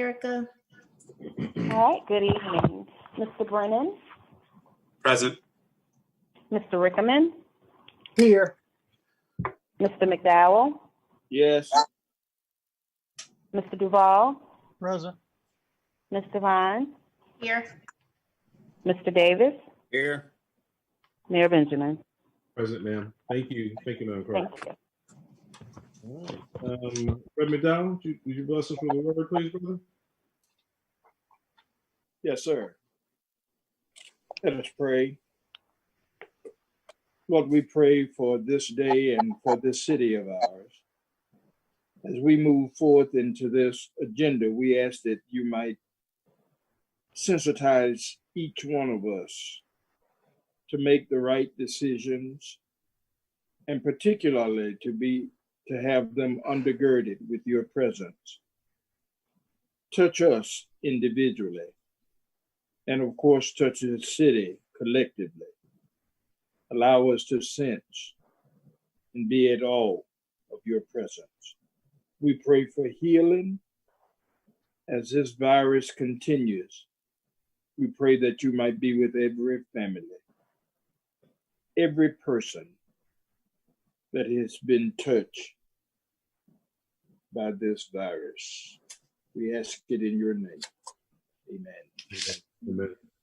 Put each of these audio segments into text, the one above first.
Erica. All right, good evening. Mr. Brennan, Present. Mr. Rickaman, Here. Mr. McDowell, Yes. Mr. Duval, Present. Ms. Devine, Here. Mr. Davis, Here. Mayor Benjamin. Present, ma'am. Thank you. Thank you, Madam Clerk. Thank you. All right. Fred McDowell, would you bless us with a word, please, brother? Yes, sir. Let us pray. Lord, we pray for this day and for this city of ours. As we move forth into this agenda, we ask that you might sensitize each one of us to make the right decisions, and particularly to have them undergirded with your presence. Touch us individually, and of course, touch the city collectively. Allow us to sense and be at awe of your presence. We pray for healing as this virus continues. We pray that you might be with every family, every person that has been touched by this virus. We ask it in your name. Amen.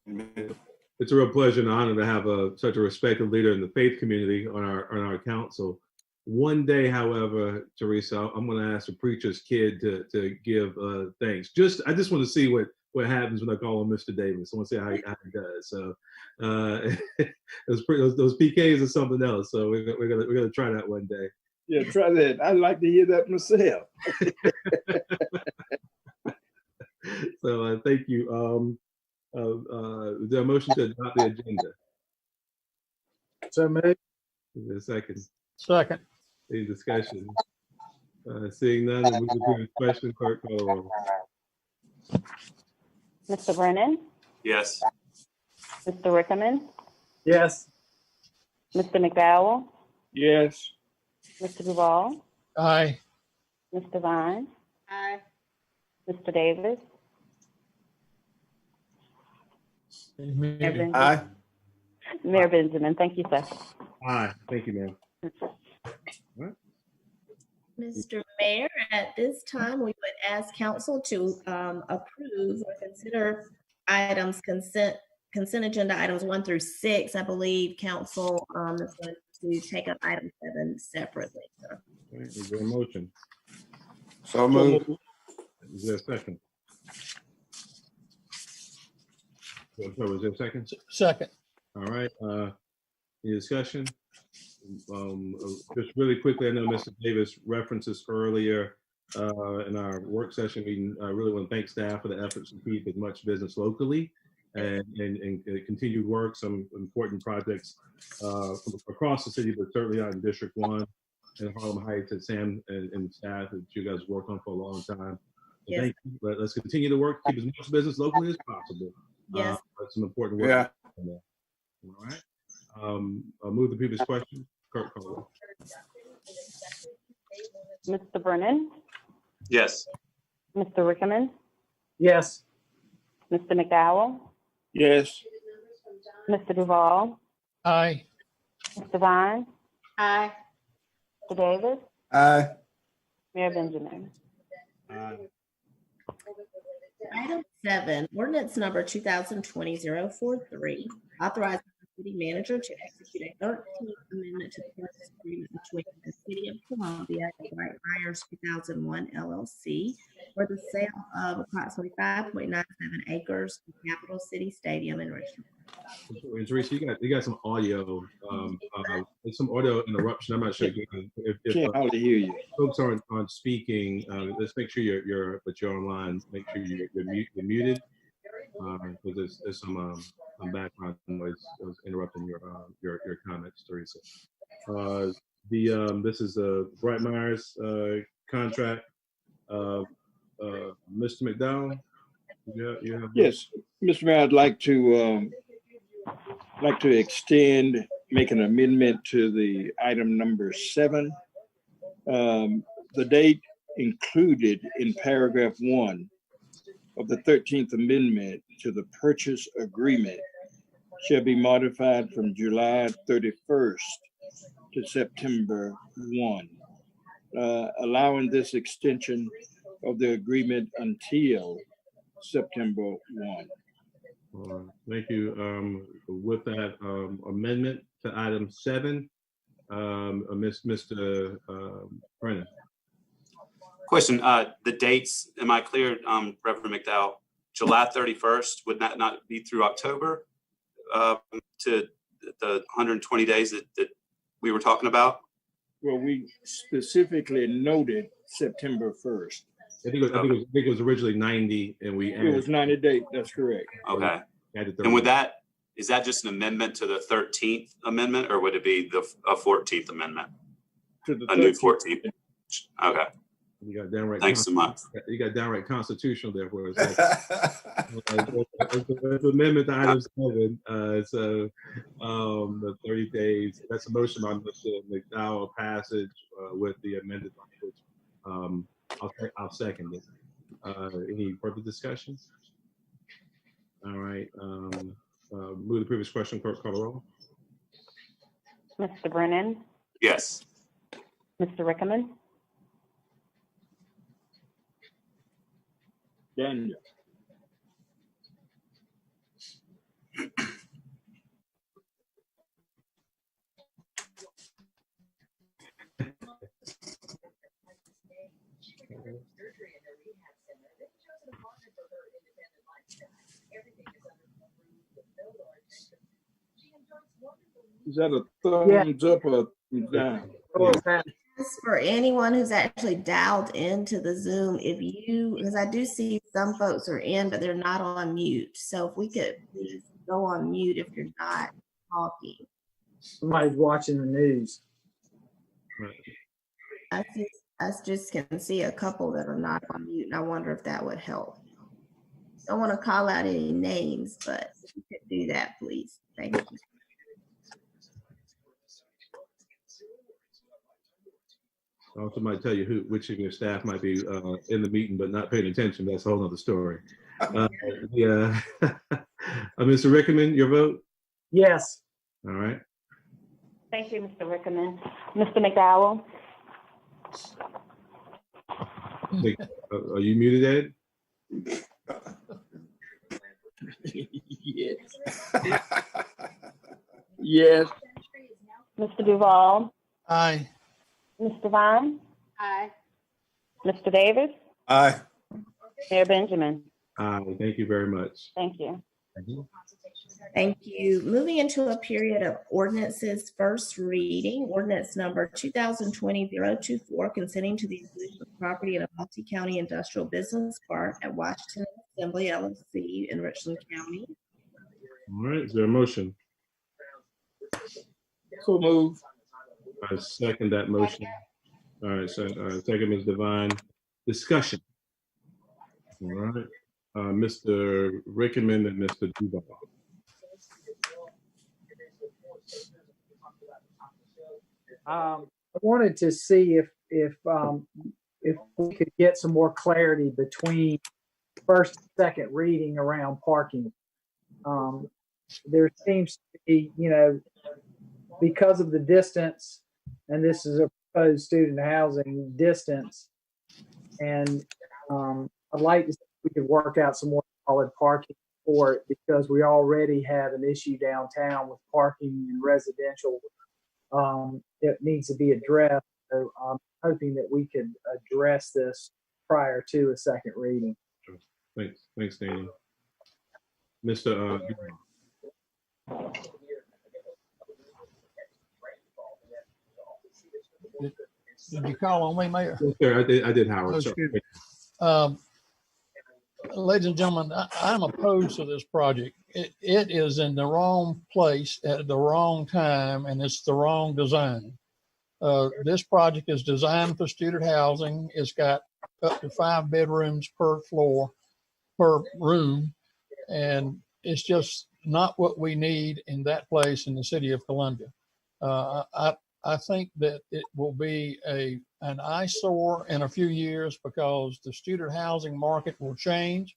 Amen. It's a real pleasure and honor to have such a respected leader in the faith community on our council. One day, however, Teresa, I'm going to ask a preacher's kid to give thanks. I just want to see what happens when I call him Mr. Davis. I want to see how he does. So those PKs are something else. So we're gonna try that one day. Yeah, try that. I'd like to hear that myself. So thank you. Is there a motion to adopt the agenda? So maybe. Is there a second? Second. Any discussion? Seeing none, we'll move to the question. Clerk, call the roll. Mr. Brennan, Yes. Mr. Rickaman, Yes. Mr. McDowell, Yes. Mr. Duval, Aye. Ms. Devine, Aye. Mr. Davis, Mayor Benjamin. Aye. Mayor Benjamin, thank you, sir. Aye. Thank you, ma'am. Mr. Mayor, at this time, we would ask council to approve or consider items consent agenda items 1 through 6. I believe council is going to take up item 7 separately. All right, is there a motion? So moved. Is there a second? So is there a second? Second. All right. Any discussion? Just really quickly, I know Mr. Davis referenced this earlier in our work session. We really want to thank staff for the efforts to keep as much business locally and continued work, some important projects from across the city, but certainly out in District 1 and Harlem Heights that Sam and staff that you guys worked on for a long time. Yes. Thank you. Let's continue to work, keep as much business locally as possible. Yes. That's some important work. Yeah. All right. I'll move the previous question. Clerk, call the roll. Mr. Brennan, Yes. Mr. Rickaman, Yes. Mr. McDowell, Yes. Mr. Duval, Aye. Ms. Devine, Aye. Mr. Davis, Aye. Mayor Benjamin. Item 7, ordinance number 2020-043, authorizing the city manager to execute a 13th amendment to the purchase agreement between the City of Columbia and White Myers 2001 LLC for the sale of approximately 5.97 acres of Capital City Stadium in Richmond. And Teresa, you got some audio. There's some audio interruption. I'm not sure if Can't hardly hear you. folks aren't speaking. Let's make sure you're online. Make sure you're muted. Because there's some background noise that was interrupting your comments, Teresa. This is the Bright Myers contract. Mr. McDowell, you have Yes, Mr. Mayor, I'd like to make an amendment to the item number 7. The date included in paragraph 1 of the 13th Amendment to the purchase agreement shall be modified from July 31st to September 1, allowing this extension of the agreement until September 1. Thank you. With that amendment to item 7, Mr. Brennan. Question, the dates, am I clear, Reverend McDowell? July 31st, would that not be through October to the 120 days that we were talking about? Well, we specifically noted September 1st. I think it was originally 90, and we It was 90 days, that's correct. Okay. added 30. And would that, is that just an amendment to the 13th amendment, or would it be the 14th amendment? To the A new 13th. 14th? Okay, You got downright. thanks so much. You got downright constitutional there for us. It's amendment to item 7. So the 30 days. That's a motion by Mr. McDowell passage with the amended language. I'll second it. Any further discussion? All right. Move the previous question. Clerk, call the roll. Mr. Brennan, Yes. Mr. Rickman, Daniel. Is that a thumbs up or thumbs down? For anyone who's actually dialed into the Zoom, because I do see some folks are in, but they're not on mute. So if we could please go on mute if you're not talking. Somebody's watching the news. I just can see a couple that are not on mute, and I wonder if that would help. Don't want to call out any names, but if you could do that, please. Thank you. I also might tell you which of your staff might be in the meeting but not paying attention. That's a whole other story. Yeah. Mr. Rickman, your vote? Yes. All right. thank you, Mr. Rickman. Mr. McDowell, Are you muted, Ed? Yes. Yes. Mr. Duval, Aye. Mr. Vaughn, Aye. Mr. Davis, Aye. Mayor Benjamin. Thank you very much. Thank you. Thank you. Moving into a period of ordinances, first reading, ordinance number 2020-024, consenting to the inclusion of property in a multi-county industrial business park at Washington Assembly LLC in Richland County. All right. Is there a motion? So move. I second that motion. All right. So second, Ms. Devine. Discussion. All right. Mr. Rickman and Mr. Duval. I wanted to see if we could get some more clarity between first and second reading around parking. There seems to be, because of the distance, and this is a proposed student housing distance, and I'd like to see if we could work out some more solid parking for it, because we already have an issue downtown with parking and residential that needs to be addressed. So I'm hoping that we could address this prior to a second reading. Thanks, Danny. Mr. Did you call on me, Mayor? Sir, I did, Howard. Oh, Sorry. excuse me. Ladies and gentlemen, I'm opposed to this project. It is in the wrong place at the wrong time, and it's the wrong design. This project is designed for student housing. It's got up to 5 bedrooms per floor, per room, and it's just not what we need in that place in the city of Columbia. I think that it will be an eyesore in a few years because the student housing market will change.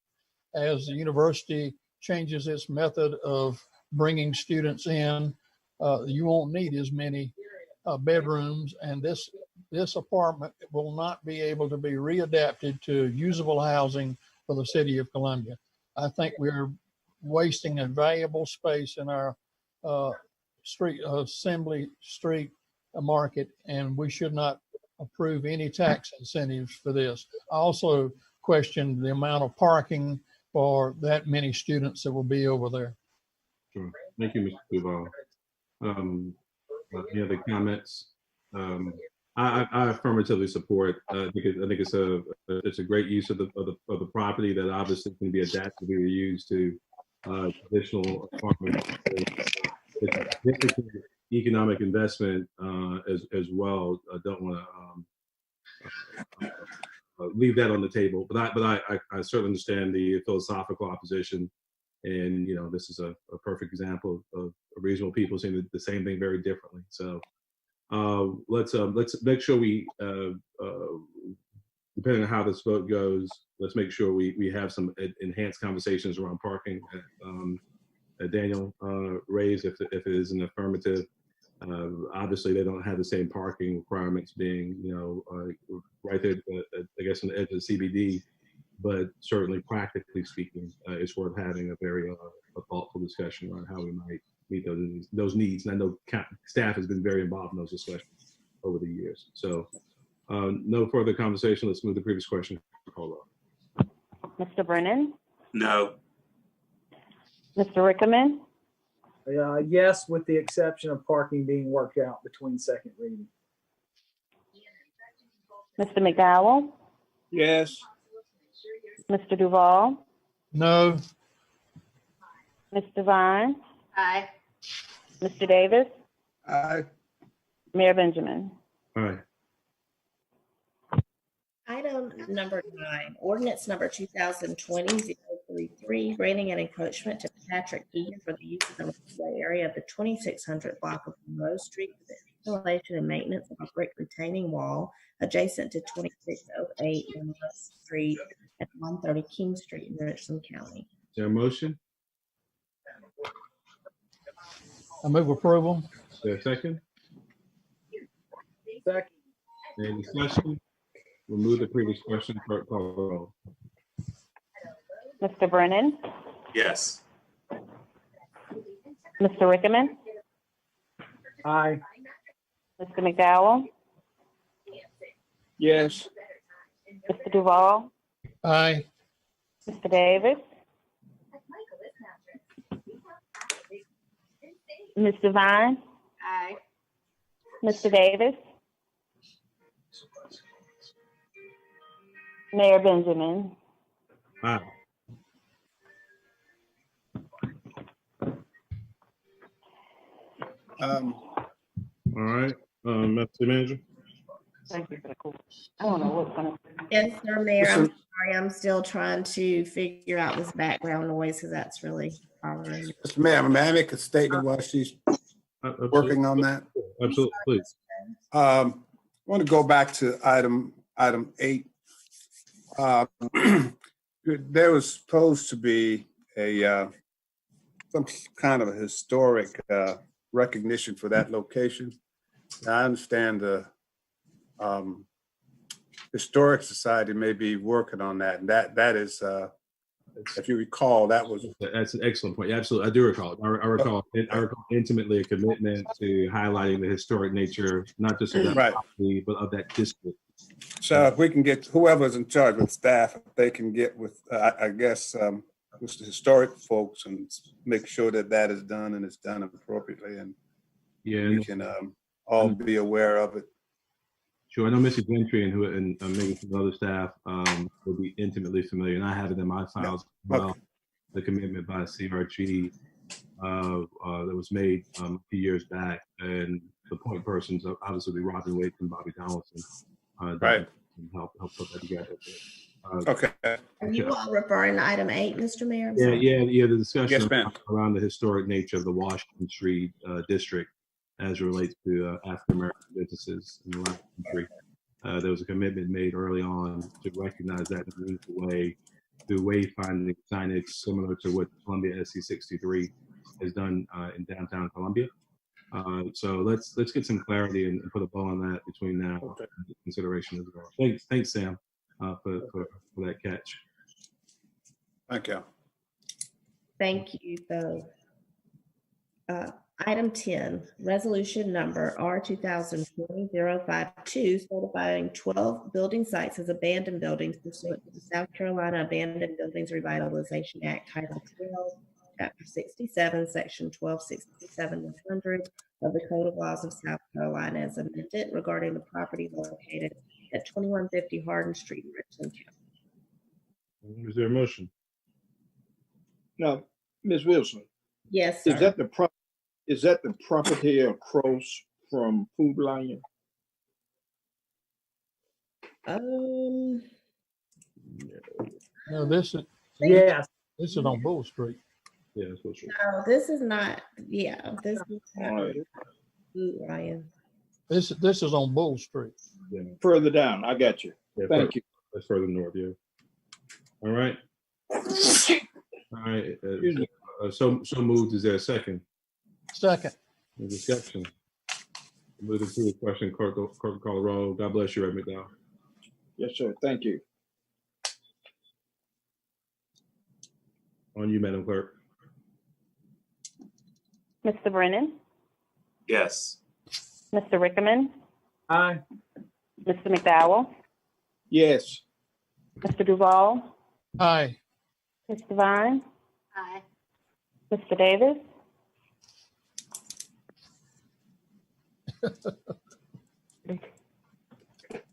as the university changes its method of bringing students in, you won't need as many bedrooms, and this apartment will not be able to be readapted to usable housing for the city of Columbia. I think we're wasting a valuable space in our Assembly Street market, and we should not approve any tax incentives for this. I also question the amount of parking for that many students that will be over there. Sure. Thank you, Mr. Duval. Any other comments? I affirmatively support. I think it's a great use of the property that obviously can be adapted to be used to additional apartments. It's a significant economic investment as well. I don't want to leave that on the table, but I certainly understand the philosophical opposition. And this is a perfect example of regional people seeing the same thing very differently. So let's make sure we, depending on how this vote goes, let's make sure we have some enhanced conversations around parking. Daniel raised if it is an affirmative. Obviously, they don't have the same parking requirements being right there, I guess, on the edge of the CBD. But certainly, practically speaking, it's worth having a very thoughtful discussion around how we might meet those needs. And I know staff has been very involved in those discussions over the years. So no further conversation. Let's move to the previous question. Mr. Brennan, No. Mr. Rickaman, Yes, with the exception of parking being worked out between second reading. Mr. McDowell, Yes. Mr. Duval, No. Ms. Devine, Aye. Mr. Davis, Aye. Mayor Benjamin. All right. Item number 9, ordinance number 2020-033, granting an encroachment to Patrick Keegan for the use of the right-of-way area of the 2600 block of Monroe Street for the installation and maintenance of a brick retaining wall adjacent to 2608 Monroe Street at 130 King Street in Richland County. Is there a motion? I move approval. Is there a second? Second. Any discussion? We'll move the previous question. Clerk, call the roll. Mr. Brennan, Yes. Mr. Rickaman, Aye. Mr. McDowell, Yes. Mr. Duval, Aye. Mr. Davis, Ms. Devine, Aye. Mr. Davis, Mayor Benjamin. Aye. All right, Mr. Manager. Thank you for the call. I don't know what's gonna. Yes, sir, Mayor. I'm sorry. I'm still trying to figure out this background noise because that's really bothering me. Mr. Mayor, may I make a statement while she's working on that? Absolutely, please. I want to go back to item 8. There was supposed to be some kind of a historic recognition for that location. I understand the Historic Society may be working on that, and that is, if you recall, that was. That's an excellent point. Yeah, absolutely, I do recall. I recall intimately a commitment to highlighting the historic nature, not just of that Right. property, but of that district. So if we can get whoever's in charge with staff, if they can get with, I guess, with the historic folks and make sure that that is done and it's done appropriately, and Yeah, we can all be aware of it. sure. I know Mrs. Gentry and maybe some other staff will be intimately familiar, and I have it in my files as well. Okay. The commitment by CRG that was made a few years back, and the point persons obviously Robin Waite and Bobby Donaldson. Right. And help put that together. Okay. Are you all referring to item 8, Mr. Mayor? I'm Yeah, sorry. the discussion Yes, ma'am. around the historic nature of the Washington Street district as it relates to African American businesses in the last century. There was a commitment made early on to recognize that in a meaningful way do wayfinding signage similar to what Columbia SC 63 has done in downtown Columbia. So let's get some clarity and put a bow on that between now Okay. and consideration as well. Thanks, Sam, for that catch. Thank you. Thank you, though. Item 10, resolution number R 2020-052, certifying 12 building sites as abandoned buildings pursuant to the South Carolina Abandoned Buildings Revitalization Act, Title 12, Chapter 67, Section 1267-100 of the Code of Laws of South Carolina as amended regarding the property located at 2150 Hardin Street in Richland County. Is there a motion? Now, Ms. Wilson, Yes, sir. is that the property across from Food Lion? No, this Yes, is on Bull Street. Yeah, that's what No, this is not, yeah, this is All not right. Food Lion. This is on Bull Street. Further down, I got you. Yeah, Thank you. that's further north, yeah. All right. All right. So moved. Is there a second? Second. Any discussion? Moving to the question, Clerk call the roll. God bless you, Ed McDowell. Yes, sir. Thank you. On you, Madam Clerk. Mr. Brennan, Yes. Mr. Rickerman, aye. Mr. McDowell, Yes. Mr. Duval, Aye. Ms. Devine, Aye. Mr. Davis,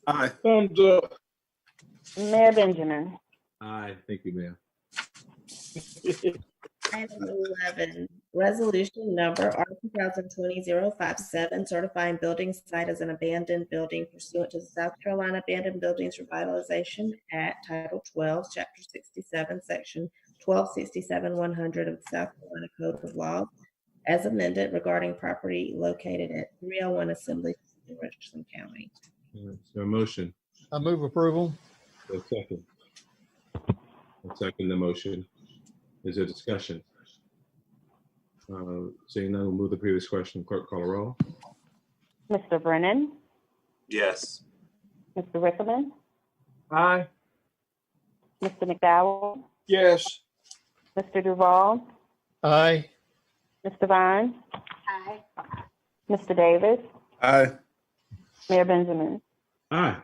Aye. Thumbs up. Mayor Benjamin. Aye. Thank you, ma'am. Item 11, resolution number R 2020-057, certifying building site as an abandoned building pursuant to the South Carolina Abandoned Buildings Revitalization Act, Title 12, Chapter 67, Section 1267-100 of the South Carolina Code of Laws, as amended regarding property located at 301 Assembly in Richland County. Is there a motion? I move approval. A second. I second the motion. Is there discussion? Seeing none, we'll move the previous question. Clerk call the roll. Mr. Brennan, Yes. Mr. Rickerman, Aye. Mr. McDowell, Yes. Mr. Duval, Aye. Ms. Devine, Aye. Mr. Davis, Aye. Mayor Benjamin. Aye.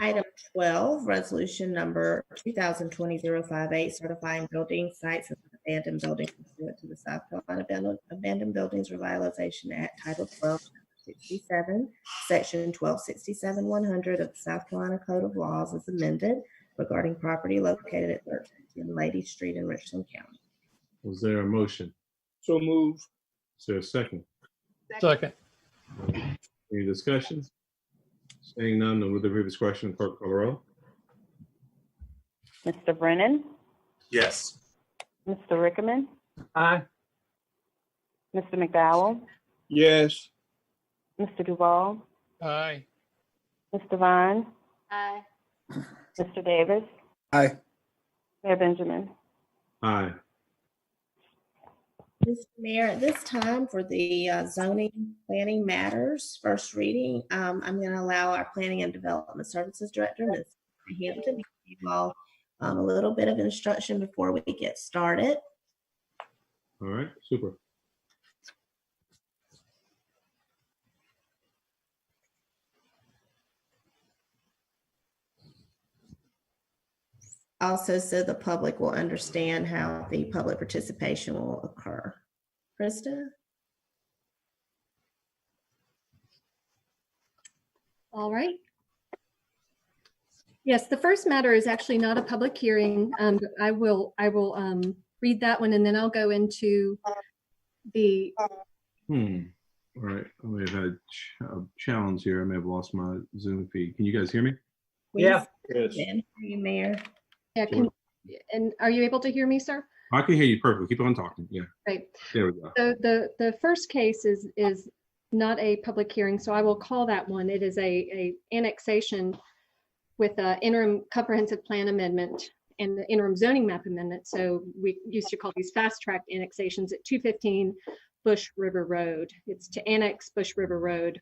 Item 12, resolution number 2020-058, certifying building sites as abandoned buildings pursuant to the South Carolina Abandoned Buildings Revitalization Act, Title 12, Chapter 67, Section 1267-100 of the South Carolina Code of Laws as amended regarding property located at 13 Lady Street in Richland County. Was there a motion? So move. Is there a second? Second. Any discussion? Seeing none, we'll move the previous question. Clerk call the roll. Mr. Brennan, Yes. Mr. Rickerman, Aye. Mr. McDowell, Yes. Mr. Duval, Aye. Ms. Devine, Aye. Mr. Davis, Aye. Mayor Benjamin. Aye. Mr. Mayor, at this time for the zoning planning matters first reading, I'm going to allow our Planning and Development Services Director, Ms. Hampton, to give you all a little bit of instruction before we get started. All right, super. Also, so the public will understand how the public participation will occur. Krista? All right. Yes, the first matter is actually not a public hearing. But I will read that one and then I'll go into the. All right, I may have had a challenge here. I may have lost my Zoom feed. Can you guys hear me? Yeah. Yes. Then, you, Mayor. Yeah, and are you able to hear me, sir? I can hear you perfectly. Keep on talking. Yeah, Right. there we go. So the first case is not a public hearing, so I will call that one. It is a annexation with the interim comprehensive plan amendment and the interim zoning map amendment. So we used to call these fast track annexations at 215 Bush River Road. It's to annex Bush River Road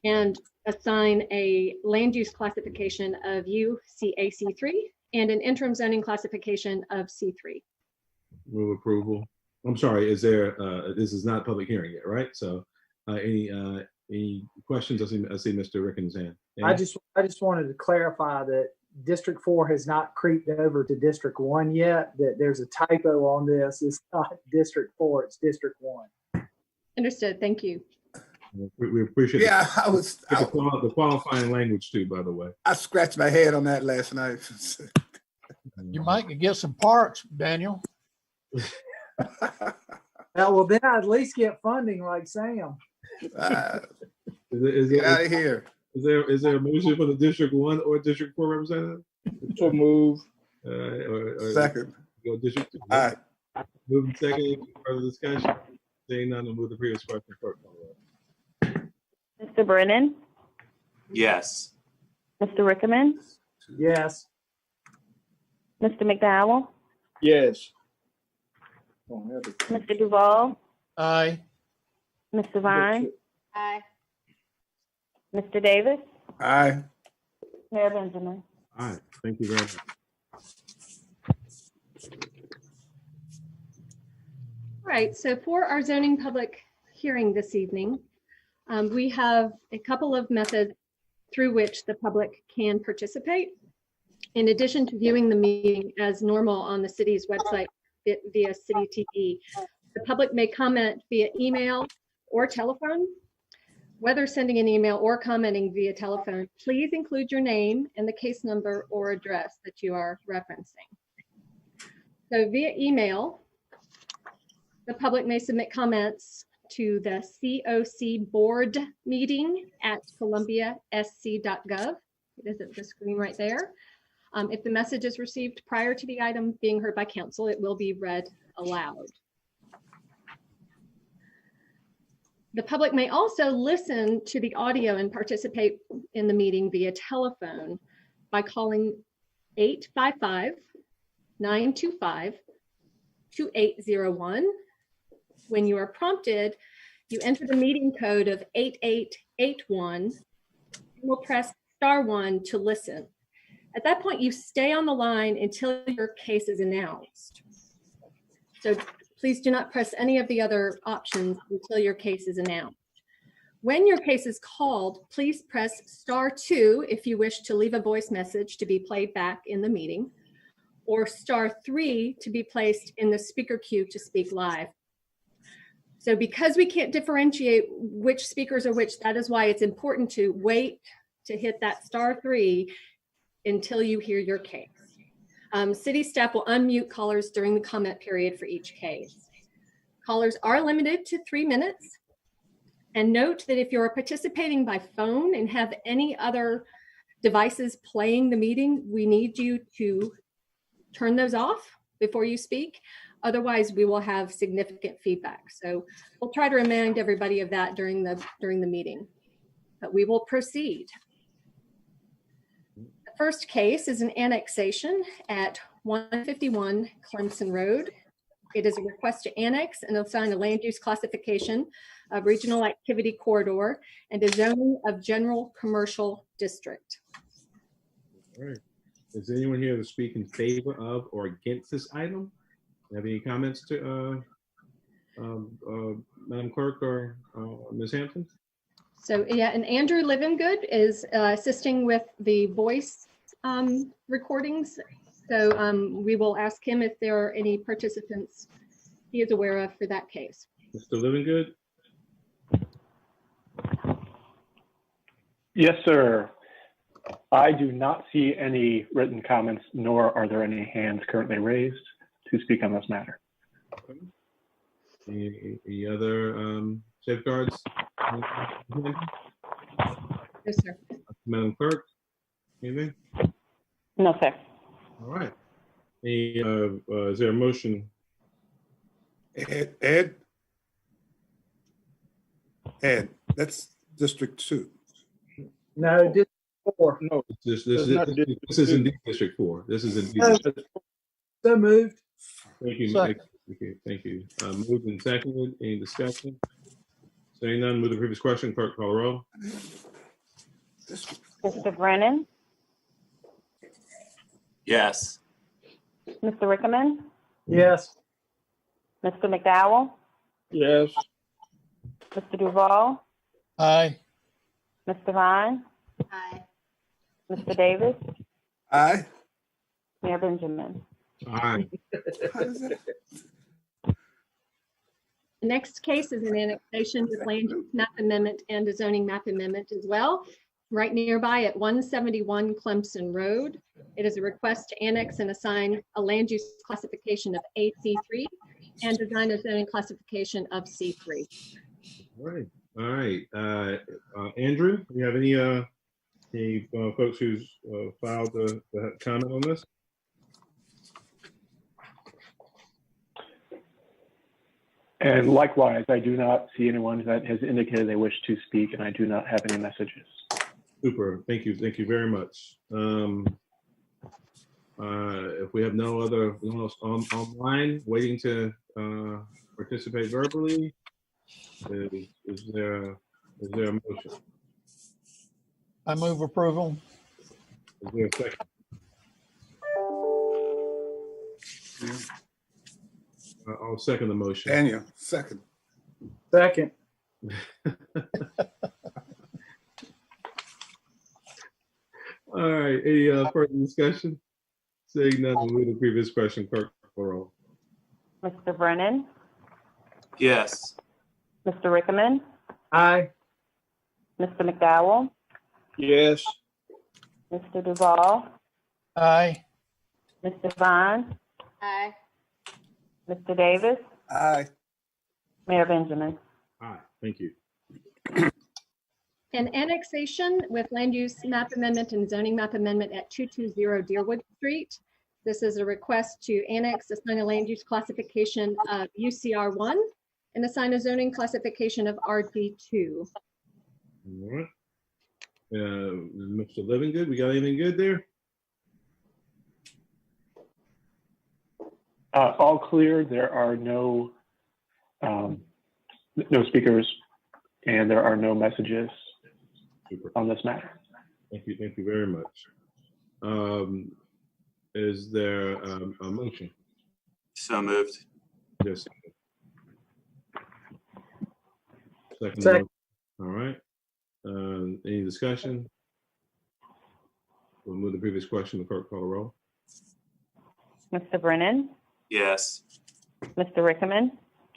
and assign a land use classification of UCAC3 and an interim zoning classification of C3. Move approval. I'm sorry, is there, this is not a public hearing yet, right? So any questions? I see Mr. Rickens' hand. I just wanted to clarify that District 4 has not creeped over to District 1 yet, that there's a typo on this. It's not District 4, it's District 1. Understood. Thank you. We appreciate Yeah, the qualifying language too, by the way. I scratched my head on that last night. You might could get some parts, Daniel. Well, then I'd at least get funding like Sam. Get out of here. Is there a motion for the District 1 or District 4 representative? So move. Or Second. Go District 2. All right. Moving second, further discussion. Seeing none, we'll move the previous question. Clerk, call the roll. Mr. Brennan, Yes. Mr. Rickerman, Yes. Mr. McDowell, Yes. Don't have it. Mr. Duval, Aye. Mr. Vine, Aye. Mr. Davis, Aye. Mayor Benjamin. All right, thank you very much. All right, so for our zoning public hearing this evening, we have a couple of methods through which the public can participate. In addition to viewing the meeting as normal on the city's website via City TV, the public may comment via email or telephone. Whether sending an email or commenting via telephone, please include your name and the case number or address that you are referencing. So via email, the public may submit comments to the COC board meeting at columbiasc.gov. It is at the screen right there. If the message is received prior to the item being heard by council, it will be read aloud. The public may also listen to the audio and participate in the meeting via telephone by calling 855-925-2801. When you are prompted, you enter the meeting code of 8881 and will press *1 to listen. At that point, you stay on the line until your case is announced. So please do not press any of the other options until your case is announced. When your case is called, please press *2 if you wish to leave a voice message to be played back in the meeting, or *3 to be placed in the speaker queue to speak live. So because we can't differentiate which speakers are which, that is why it's important to wait to hit that *3 until you hear your case. City staff will unmute callers during the comment period for each case. Callers are limited to 3 minutes. And note that if you're participating by phone and have any other devices playing the meeting, we need you to turn those off before you speak. Otherwise, we will have significant feedback. So we'll try to remind everybody of that during the meeting. But we will proceed. The first case is an annexation at 151 Clemson Road. It is a request to annex and assign a land use classification of regional activity corridor and a zoning of general commercial district. All right. Is anyone here to speak in favor of or against this item? Have any comments to Madam Clerk or Ms. Hampton? So yeah, and Andrew Livingood is assisting with the voice recordings. So we will ask him if there are any participants he is aware of for that case. Mr. Livingood? Yes, sir. I do not see any written comments, nor are there any hands currently raised to speak on this matter. Any other safeguards? Yes, sir. Madam Clerk, anything? No, sir. All right. Is there a motion? Ed, that's District 2. No, 4. No, This That's not this is indeed District 4. This is indeed. So moved. Thank you. Second. Thank you. Moved and seconded. Any discussion? Saying none, move the previous question. Clerk call the roll. Mr. Brennan, Yes. Mr. Rickman, Yes. Mr. McDowell, yes, Mr. Duval, Aye. Mr. Vine, Aye. Mr. Davis, Aye. Mayor Benjamin. Aye. The next case is an annexation with land use map amendment and a zoning map amendment as well, right nearby at 171 Clemson Road. It is a request to annex and assign a land use classification of AC3 and design a zoning classification of C3. All right. All right. Andrew, do you have any folks who's filed the comment on this? And likewise, I do not see anyone that has indicated they wish to speak, and I do not have any messages. Super. Thank you. Thank you very much. If we have no one else online waiting to participate verbally, is there a motion? I move approval. Is there a second? I'll second the motion. Daniel, second. Second. All right. Any further discussion? Saying none, we'll move to the previous question. Clerk call the roll. Mr. Brennan, Yes. Mr. Rickman, Aye. Mr. McDowell, yes, Mr. Duval, Aye. Mr. Vine, Aye. Mr. Davis, Aye. Mayor Benjamin. Aye. Thank you. An annexation with land use map amendment and zoning map amendment at 220 Deerwood Street. This is a request to annex, assign a land use classification of UCR1 and assign a zoning classification of RD2. All right. Mr. Livingood, we got anything good there? All clear. There are no speakers, and there are no messages Super. on this matter. Thank you. Thank you very much. Is there a motion? So moved. Yes. Second. Second. All right. Any discussion? We'll move to the previous question. The clerk call the roll. Mr. Brennan, Yes. Mr. Rickman,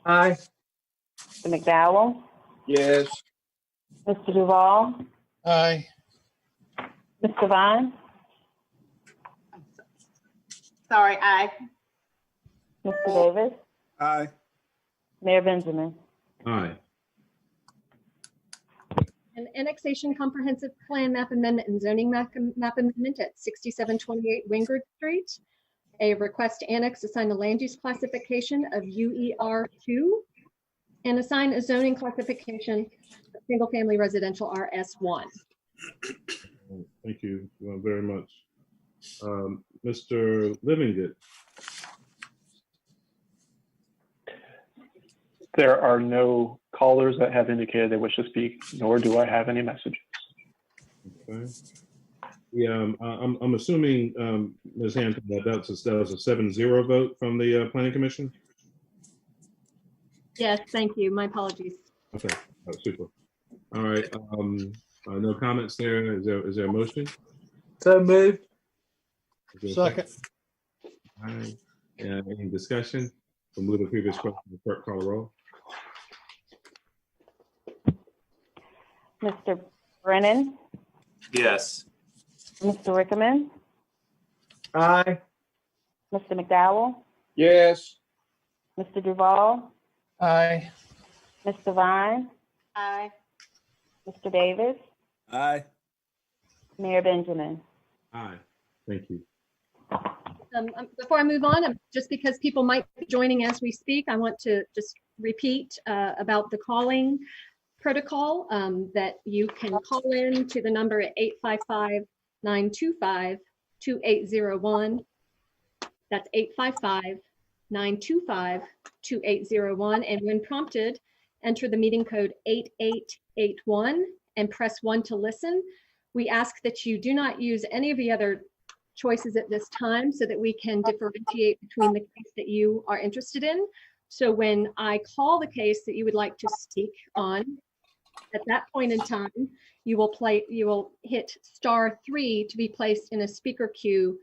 Aye. Mr. McDowell, yes, Mr. Duval, Aye. Mr. Vine, Sorry, aye. Mr. Davis, Aye. Mayor Benjamin. Aye. An annexation comprehensive plan map amendment and zoning map amendment at 6728 Wingard Street. A request to annex, assign a land use classification of UER2 and assign a zoning classification of single family residential RS1. Thank you very much. Mr. Livingood. There are no callers that have indicated they wish to speak, nor do I have any messages. Okay. Yeah, I'm assuming, Ms. Hampton, that was a 7-0 vote from the Planning Commission? Yes, thank you. My apologies. Okay, super. All right, no comments there. Is there a motion? So moved. Is there a Second. All right. Any discussion? We'll move to the previous question. The clerk call the roll. Mr. Brennan, Yes. Mr. Rickman, Aye. Mr. McDowell, yes, Mr. Duval, Aye. Mr. Vine, Aye. Mr. Davis, Aye. Mayor Benjamin. Aye. Thank you. Before I move on, just because people might be joining as we speak, I want to just repeat about the calling. protocol that you can call in to the number at 855-925-2801. That's 855-925-2801. And when prompted, enter the meeting code 8881 and press 1 to listen. We ask that you do not use any of the other choices at this time so that we can differentiate between the case that you are interested in. So when I call the case that you would like to speak on, at that point in time, you will hit *3 to be placed in a speaker queue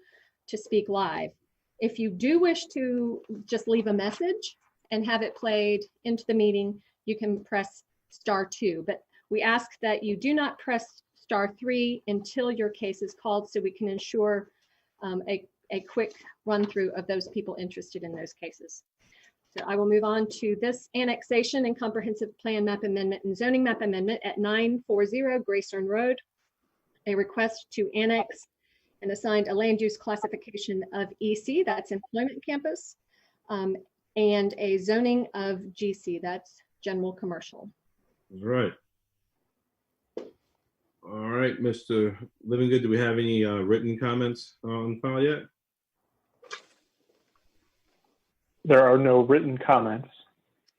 to speak live. If you do wish to just leave a message and have it played into the meeting, you can press *2. But we ask that you do not press *3 until your case is called so we can ensure a quick run through of those people interested in those cases. So I will move on to this annexation and comprehensive plan map amendment and zoning map amendment at 940 Grayson Road. A request to annex and assign a land use classification of EC, that's employment campus, and a zoning of GC, that's general commercial. All right. All right, Mr. Livingood, do we have any written comments on file yet? There are no written comments,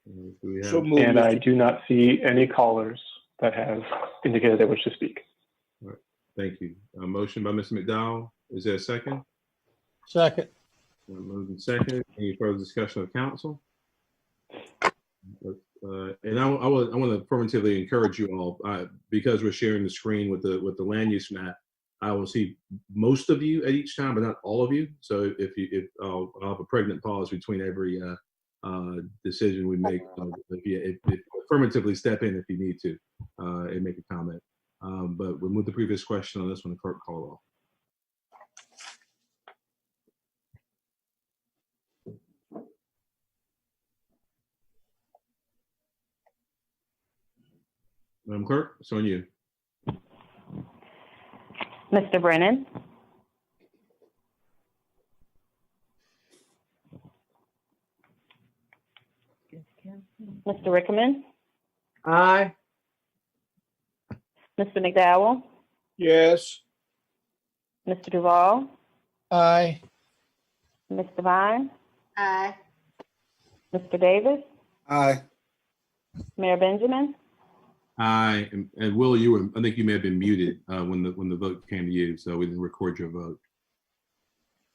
Do we have, So moved. and I do not see any callers that have indicated they wish to speak. thank you. A motion by Mr. McDowell. Is there a second? Second. Moved and second. Any further discussion of council? And I want to affirmatively encourage you all, because we're sharing the screen with the land use map. I will see most of you at each time, but not all of you. So if I'll have a pregnant pause between every decision we make. If affirmatively step in if you need to and make a comment. But we'll move the previous question on this one. Clerk call roll. Madam Clerk, it's on you. Mr. Brennan, Mr. Rickman, Aye. Mr. McDowell, Yes. Mr. Duval, Aye. Ms. Devine, Aye. Mr. Davis, Aye. Mayor Benjamin, Aye, and Will, I think you may have been muted when the vote came to you, so we didn't record your vote.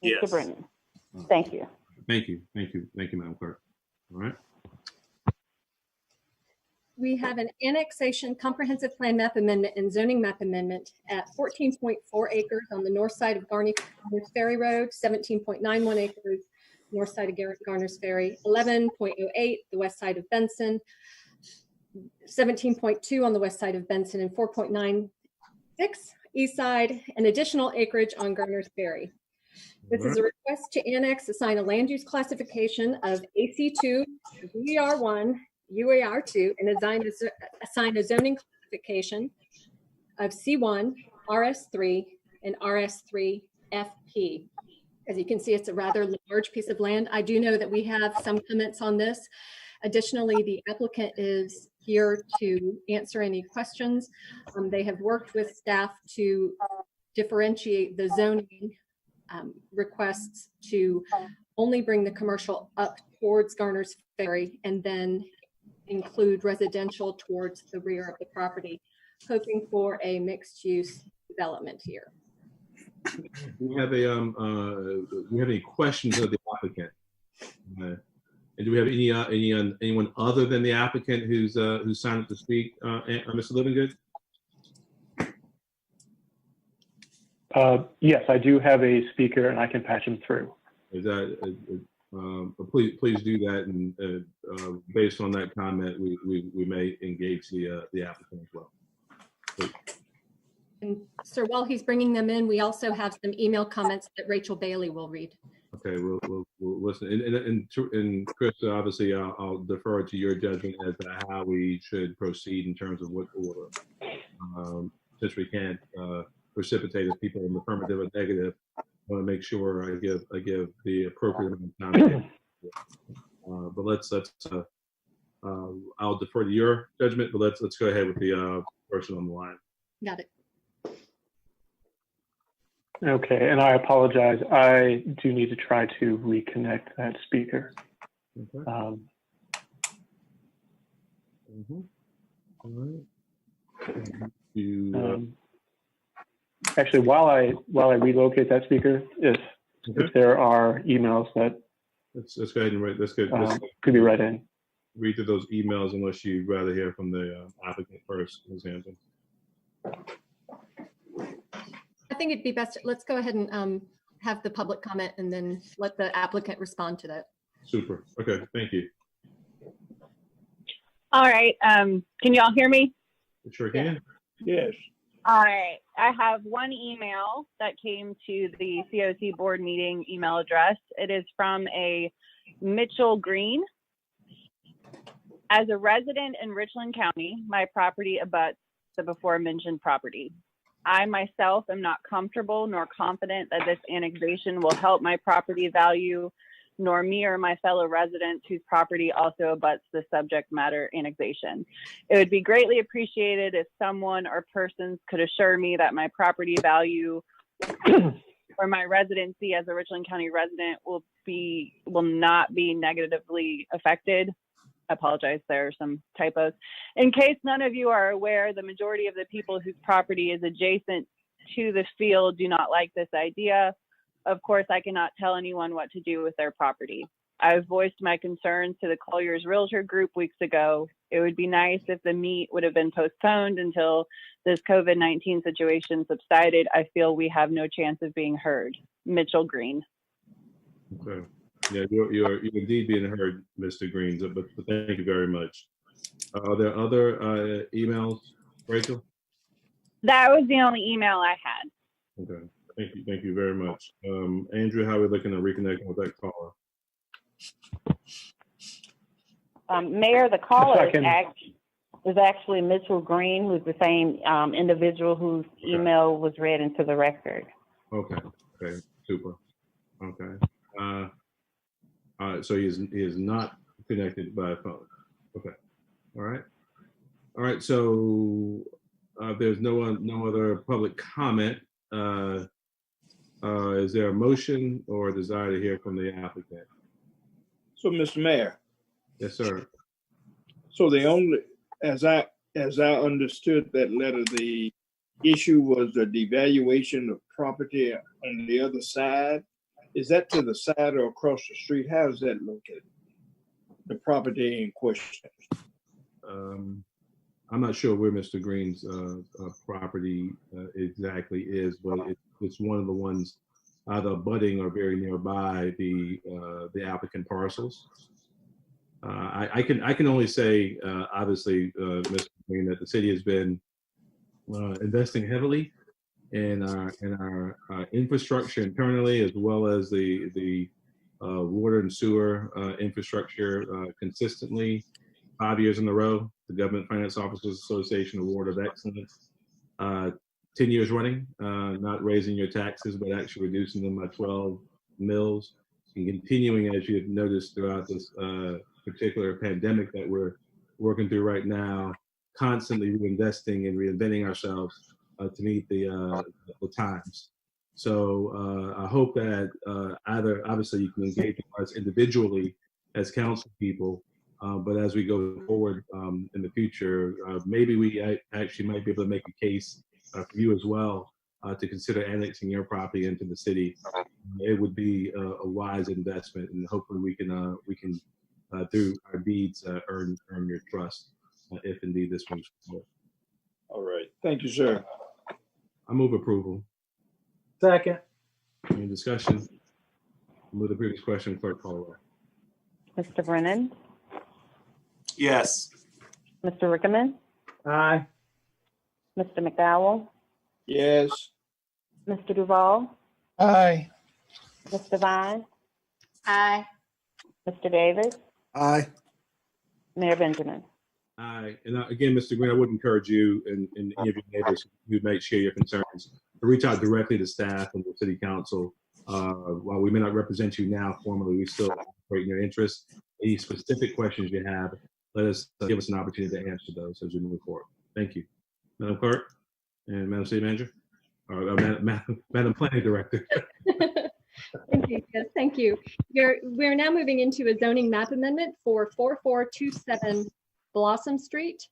Mr. Yes. Brennan. Thank you. Thank you, Madam Clerk. All right. We have an annexation comprehensive plan map amendment and zoning map amendment at 14.4 acres on the north side of Garners Ferry Road, 17.91 acres north side of Garners Ferry, 11.08 the west side of Benson, 17.2 on the west side of Benson, and 4.96 east side, and additional acreage on Garners Ferry. This is a request to annex, assign a land use classification of AC2, UER1, UAR2, and assign a zoning classification of C1, RS3, and RS3FP. As you can see, it's a rather large piece of land. I do know that we have some comments on this. Additionally, the applicant is here to answer any questions. They have worked with staff to differentiate the zoning requests to only bring the commercial up towards Garners Ferry and then include residential towards the rear of the property, hoping for a mixed-use development here. Do we have any questions of the applicant? And do we have anyone other than the applicant who's signed up to speak? Mr. Livingood? Yes, I do have a speaker and I can patch him through. Is that, please do that, and based on that comment, we may engage the applicant as well. Please. And sir, while he's bringing them in, we also have some email comments that Rachel Bailey will read. Okay, we'll listen. And Chris, obviously, I'll defer to your judgment as to how we should proceed in terms of what order. Since we can't precipitate as people in the affirmative or negative, I want to make sure I give the appropriate amount of time. But let's I'll defer to your judgment, but let's go ahead with the person on the line. Got it. Okay, and I apologize. I do need to try to reconnect that speaker. Okay. All right. Actually, while I relocate that speaker, if there are emails that let's go ahead and write. Let's could be read in. Read through those emails unless you'd rather hear from the applicant first, Ms. Hampton. I think it'd be best, let's go ahead and have the public comment and then let the applicant respond to that. Super. Okay. Thank you. All right. Can you all hear me? You sure can. Yes. All right. I have one email that came to the COC board meeting email address. It is from a Mitchell Green. As a resident in Richland County, my property abuts the before mentioned property. I myself am not comfortable nor confident that this annexation will help my property value, nor me or my fellow residents whose property also abuts the subject matter annexation. It would be greatly appreciated if someone or persons could assure me that my property value or my residency as a Richland County resident will not be negatively affected. I apologize, there are some typos. In case none of you are aware, the majority of the people whose property is adjacent to the field do not like this idea. Of course, I cannot tell anyone what to do with their property. I've voiced my concerns to the Colliers Realtor Group weeks ago. It would be nice if the meet would have been postponed until this COVID-19 situation subsided. I feel we have no chance of being heard. Mitchell Green. Okay. Yeah, you're indeed being heard, Mr. Greens, but thank you very much. Are there other emails, Rachel? That was the only email I had. Okay, thank you very much. Andrew, how are we looking at reconnecting with that caller? Mayor, the caller is actually Mitchell Green, who's the same individual whose email was read into the record. Okay, super. Okay. So he is not connected by phone. Okay. All right. So there's no other public comment. Is there a motion or a desire to hear from the applicant? So, Mr. Mayor. Yes, sir. So as I understood that letter, the issue was the devaluation of property on the other side. Is that to the side or across the street? How is that located? The property in question. I'm not sure where Mr. Green's property exactly is, but it's one of the ones either abutting or very nearby the applicant parcels. I can only say, obviously, Mr. Green, that the city has been investing heavily in our infrastructure internally, as well as the water and sewer infrastructure consistently. 5 years in a row, the Government Finance Officers Association Award of Excellence. 10 years running, not raising your taxes, but actually reducing them by 12 mils. And continuing, as you've noticed throughout this particular pandemic that we're working through right now, constantly reinvesting and reinventing ourselves to meet the times. So I hope that either, obviously, you can engage with us individually as council people, but as we go forward in the future, maybe we actually might be able to make a case for you as well to consider annexing your property into the city. It would be a wise investment, and hopefully we can through our deeds earn your trust if indeed this moves forward. All right. Thank you, sir. I move approval. Second. Any discussion? Move the previous question, clerk call roll. Mr. Brennan, Yes. Mr. Rickerman, Aye. Mr. McDowell, Yes. Mr. Duval, Aye. Mr. Vine, Aye. Mr. Davis, Aye. Mayor Benjamin. Aye. And again, Mr. Green, I would encourage you and any of your neighbors who may share your concerns to reach out directly to staff and the city council. While we may not represent you now formally, we still operate in your interest. Any specific questions you have, let us give us an opportunity to answer those as we move forward. Thank you. Madam Clerk and Madam City Manager, or Madam Planning Director. Thank you. Yes, thank you. We're now moving into a zoning map amendment for 4427 Blossom Street.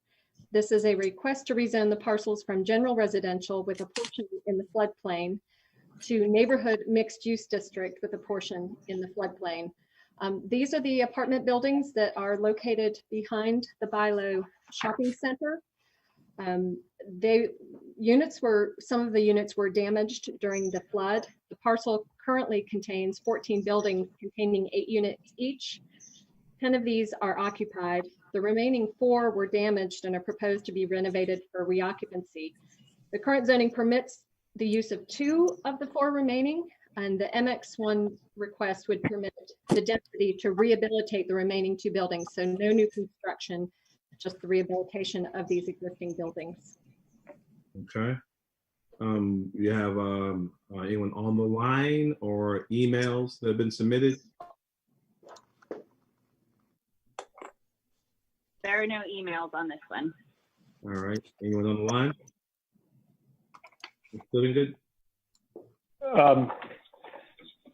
This is a request to rezone the parcels from general residential with a portion in the floodplain to neighborhood mixed use district with a portion in the floodplain. These are the apartment buildings that are located behind the Bilo Shopping Center. Some of the units were damaged during the flood. The parcel currently contains 14 buildings containing 8 units each. 10 of these are occupied. The remaining 4 were damaged and are proposed to be renovated for reoccupancy. The current zoning permits the use of 2 of the 4 remaining, and the MX1 request would permit the density to rehabilitate the remaining 2 buildings. So no new construction, just the rehabilitation of these existing buildings. Okay. You have anyone on the line or emails that have been submitted? There are no emails on this one. All right. Anyone on the line? Feeling good?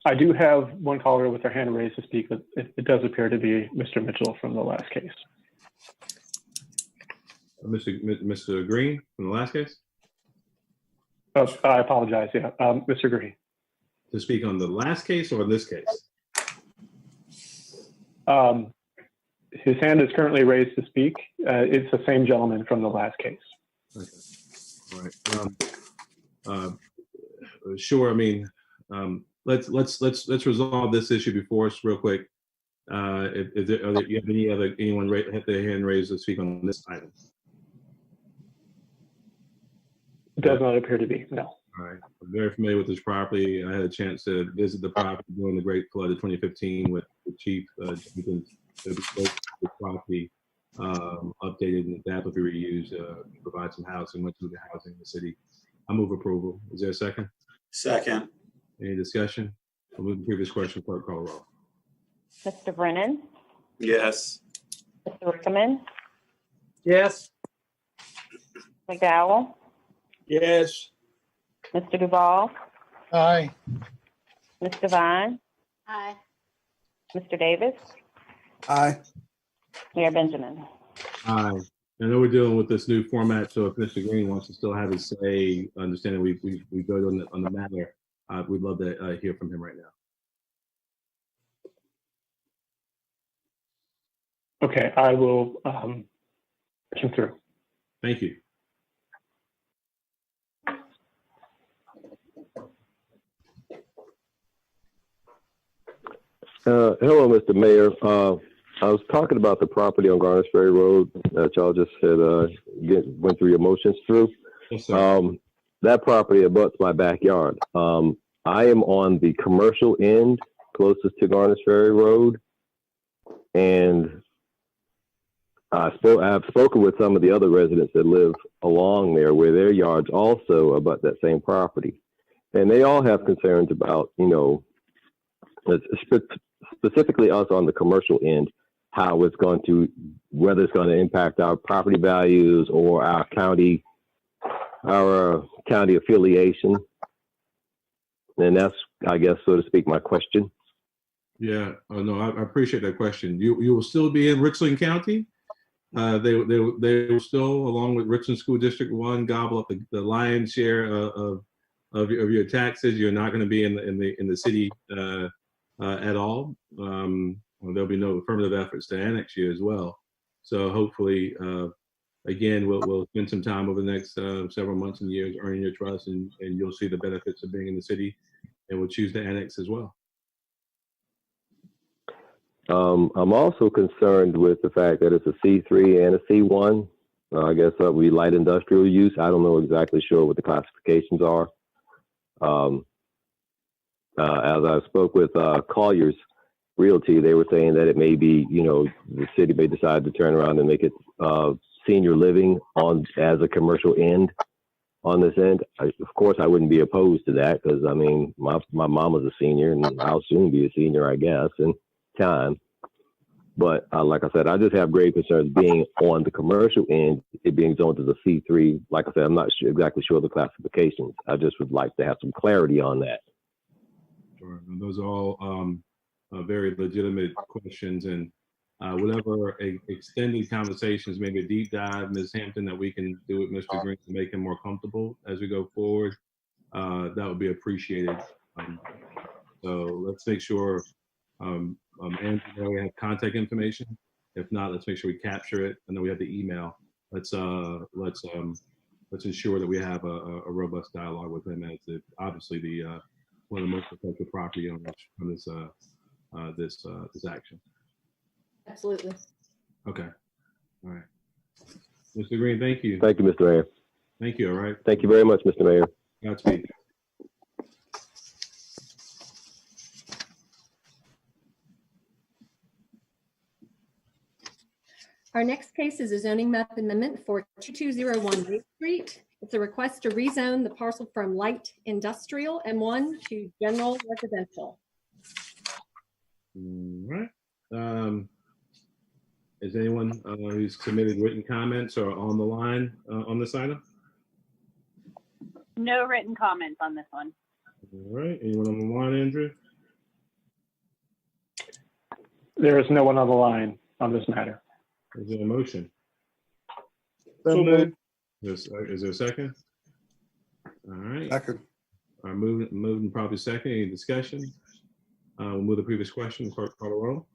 I do have one caller with their hand raised to speak, but it does appear to be Mr. Mitchell from the last case. Mr. Green from the last case? Oh, I apologize. Yeah, Mr. Green. To speak on the last case or this case? His hand is currently raised to speak. It's the same gentleman from the last case. Okay. All right. Sure. I mean, let's resolve this issue before us real quick. You have anyone have their hand raised to speak on this item? Does not appear to be, no. All right. I'm very familiar with this property. I had a chance to visit the property during the Great Flood of 2015 with the Chief Jenkins. The property updated and adapted to reuse to provide some housing, much of the housing in the city. I move approval. Is there a second? Second. Any discussion? We'll move to the previous question. Clerk call roll. Mr. Brennan, Yes. Mr. Rickman, Yes. McDowell, Yes. Mr. Duval, Aye. Ms. Devine, Aye. Mr. Davis, Aye. Mayor Benjamin. Aye. I know we're dealing with this new format, so if Mr. Green wants to still have his say, understanding we voted on the matter, we'd love to hear from him right now. Okay, I will push him through. Thank you. Hello, Mr. Mayor. I was talking about the property on Garners Ferry Road that y'all just had went through your motions through. Yes, sir. That property abuts my backyard. I am on the commercial end closest to Garners Ferry Road, and I've spoken with some of the other residents that live along there where their yards also abut that same property, and they all have concerns about, specifically us on the commercial end, how it's going to, whether it's going to impact our property values or our county affiliation. And that's, I guess, so to speak, my question. Yeah, no, I appreciate that question. You will still be in Richland County. They will still, along with Richland School District 1, gobble up the lion's share of your taxes. You're not going to be in the city at all. There'll be no affirmative efforts to annex you as well. So hopefully, again, we'll spend some time over the next several months and years earning your trust, and you'll see the benefits of being in the city, and we'll choose to annex as well. I'm also concerned with the fact that it's a C3 and a C1. I guess that would be light industrial use. I don't know exactly sure what the classifications are. As I spoke with Collier's Realty, they were saying that it may be, the city may decide to turn around and make it senior living as a commercial end on this end. Of course, I wouldn't be opposed to that because, I mean, my mama's a senior and I'll soon be a senior, I guess, in time. But like I said, I just have grave concerns being on the commercial end, it being zoned as a C3. Like I said, I'm not exactly sure of the classifications. I just would like to have some clarity on that. Sure. And those are all very legitimate questions, and whatever extended conversations, maybe a deep dive, Ms. Hampton, that we can do with Mr. Green to make him more comfortable as we go forward, that would be appreciated. So let's make sure, Andrew, we have contact information. If not, let's make sure we capture it. And then we have the email. Let's ensure that we have a robust dialogue with him as obviously the one of the most effective property owners from this action. Absolutely. Okay. All right. Mr. Green, thank you. Thank you, Mr. Mayor. Thank you. All right. Thank you very much, Mr. Mayor. Godspeed. Our next case is a zoning map amendment for 2201 Bay Street. It's a request to rezone the parcel from light industrial M1 to general residential. All right. Is anyone who's submitted written comments or on the line on this item? No written comments on this one. All right. Anyone on the line, Andrew? There is no one on the line on this matter. Is there a motion? So moved. Is there a second? All right. Second. Moving probably second. Any discussion? We'll move the previous question. Clerk, call the roll.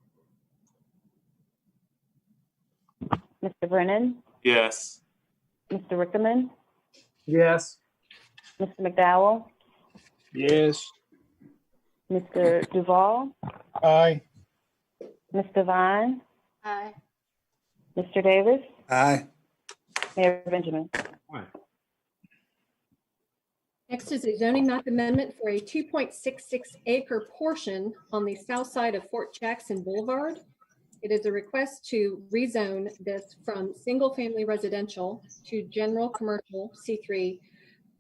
Mr. Brennan, Yes. Mr. Rickerman, Yes. Mr. McDowell, Yes. Mr. Duval, Aye. Mr. Vine, Aye. Mr. Davis, Aye. Mayor Benjamin. Aye. Next is a zoning map amendment for a 2.66 acre portion on the south side of Fort Jackson Boulevard. It is a request to rezone this from single family residential to general commercial C3,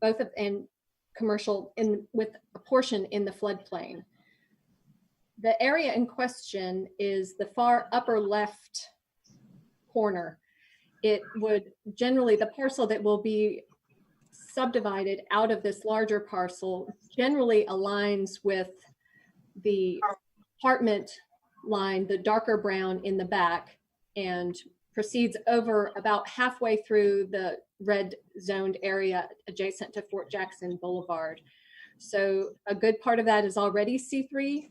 both of and commercial with a portion in the floodplain. The area in question is the far upper left corner. It would generally, the parcel that will be subdivided out of this larger parcel generally aligns with the apartment line, the darker brown in the back, and proceeds over about halfway through the red zoned area adjacent to Fort Jackson Boulevard. So a good part of that is already C3.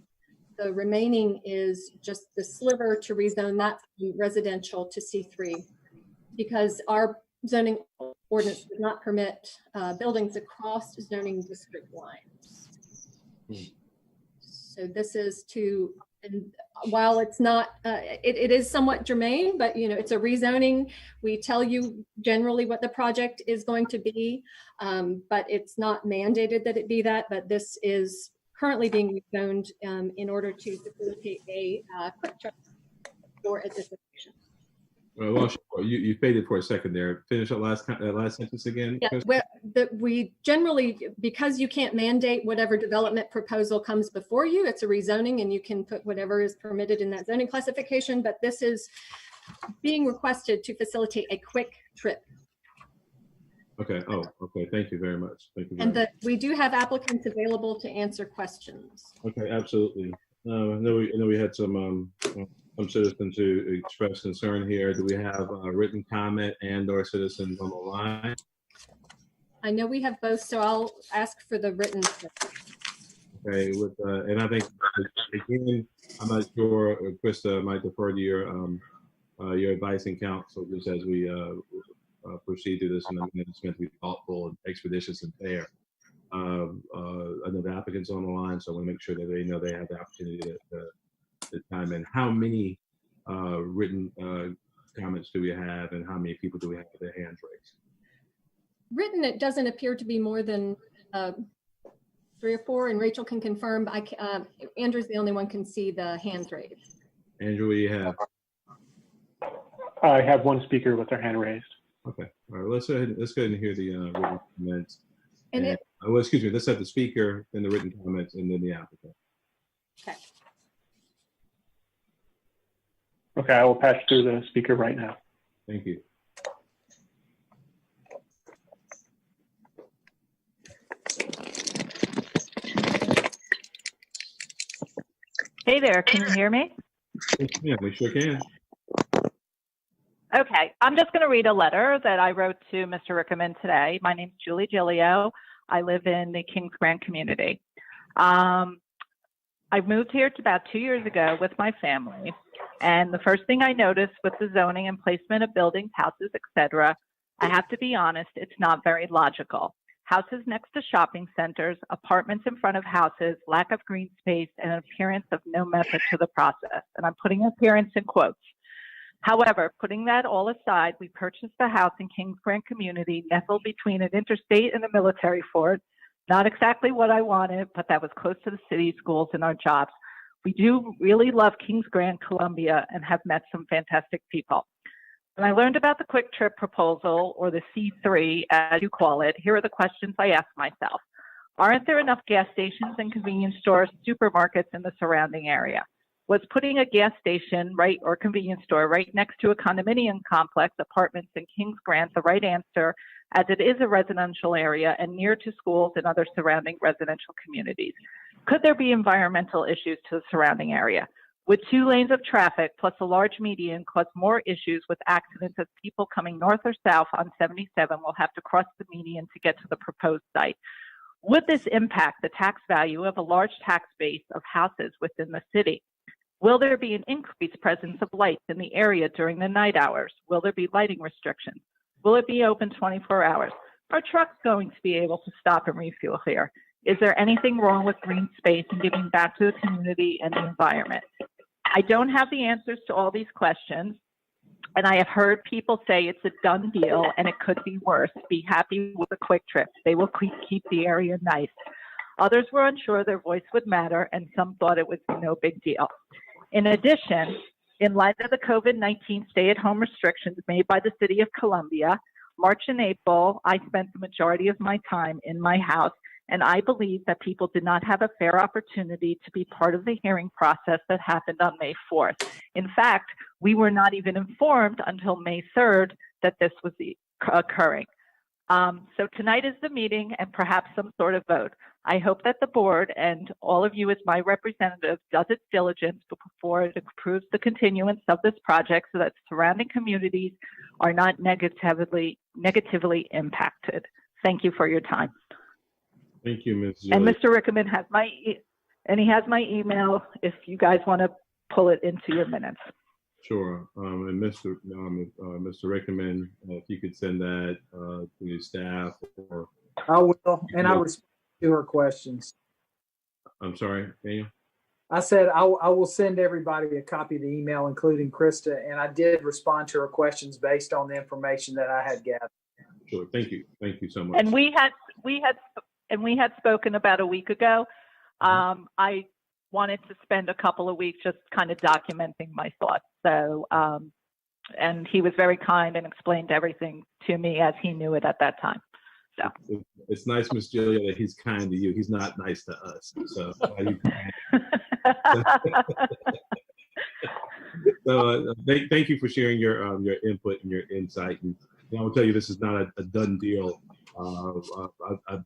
The remaining is just the sliver to rezone that from residential to C3, because our zoning ordinance does not permit buildings across zoning district lines. So this is to, and while it's not, it is somewhat germane, but it's a rezoning. We tell you generally what the project is going to be, but it's not mandated that it be that. But this is currently being rezoned in order to facilitate a quick trip for anticipation. Well, sure. You faded for a second there. Finish that last sentence again. Yeah, we generally, because you can't mandate whatever development proposal comes before you, it's a rezoning and you can put whatever is permitted in that zoning classification, but this is being requested to facilitate a quick trip. Okay. Oh, okay. Thank you very much. Thank you. And we do have applicants available to answer questions. Okay, absolutely. I know we had some citizens who expressed concern here. Do we have a written comment and/or citizens on the line? I know we have both, so I'll ask for the written. Okay, and I think again, I'm not sure. Krista might defer to your advice and counsel just as we proceed through this, and it's meant to be thoughtful and expeditious and fair. I know the applicant's on the line, so I want to make sure that they know they have the opportunity to time in. How many written comments do we have, and how many people do we have with their hands raised? Written, it doesn't appear to be more than 3 or 4, and Rachel can confirm. Andrew's the only one can see the hands raised. Andrew, what do you have? I have one speaker with their hand raised. Okay. All right. Let's go ahead and hear the written comments. And well, excuse me. Let's have the speaker, then the written comments, and then the applicant. Okay. Okay, I will patch through the speaker right now. Thank you. Hey there, can you hear me? Yeah, we sure can. Okay, I'm just going to read a letter that I wrote to Mr. Rickerman today. My name's Julie Gilio. I live in the Kings Grant community. I moved here about 2 years ago with my family, and the first thing I noticed with the zoning and placement of buildings, houses, etc., I have to be honest, it's not very logical. Houses next to shopping centers, apartments in front of houses, lack of green space, and an appearance of no method to the process. And I'm putting appearance in quotes. However, putting that all aside, we purchased a house in Kings Grant community nestled between an interstate and a military fort. Not exactly what I wanted, but that was close to the city, schools, and our jobs. We do really love Kings Grant, Columbia, and have met some fantastic people. When I learned about the Quick Trip proposal, or the C3, as you call it, here are the questions I asked myself. Aren't there enough gas stations and convenience stores, supermarkets in the surrounding area? Was putting a gas station, or convenience store right next to a condominium complex, apartments in Kings Grant, the right answer, as it is a residential area and near to schools and other surrounding residential communities? Could there be environmental issues to the surrounding area? Would 2 lanes of traffic plus a large median cause more issues with accidents as people coming north or south on 77 will have to cross the median to get to the proposed site? Would this impact the tax value of a large tax base of houses within the city? Will there be an increased presence of lights in the area during the night hours? Will there be lighting restrictions? Will it be open 24 hours? Are trucks going to be able to stop and refuel here? Is there anything wrong with green space and giving back to the community and the environment? I don't have the answers to all these questions, and I have heard people say it's a done deal and it could be worse. Be happy with a Quick Trip. They will keep the area nice. Others were unsure their voice would matter, and some thought it would be no big deal. In addition, in light of the COVID-19 stay-at-home restrictions made by the City of Columbia, March and April, I spent the majority of my time in my house, and I believe that people did not have a fair opportunity to be part of the hearing process that happened on May 4th. In fact, we were not even informed until May 3rd that this was occurring. So tonight is the meeting and perhaps some sort of vote. I hope that the board and all of you as my representative does its diligence before it approves the continuance of this project so that surrounding communities are not negatively impacted. Thank you for your time. Thank you, Ms. And Gilly. Mr. Rickerman has he has my email if you guys want to pull it into your minutes. Sure. And Mr. Rickerman, if you could send that to your staff, or I will, and I respond to her questions. I'm sorry, Daniel. I said I will send everybody a copy of the email, including Krista, and I did respond to her questions based on the information that I had gathered. Sure. Thank you. Thank you so much. And we had spoken about a week ago. I wanted to spend a couple of weeks just kind of documenting my thoughts. So, and he was very kind and explained everything to me as he knew it at that time. So it's nice, Ms. Julia, that he's kind to you. He's not nice to us. So, thank you for sharing your input and your insight. And I will tell you, this is not a done deal.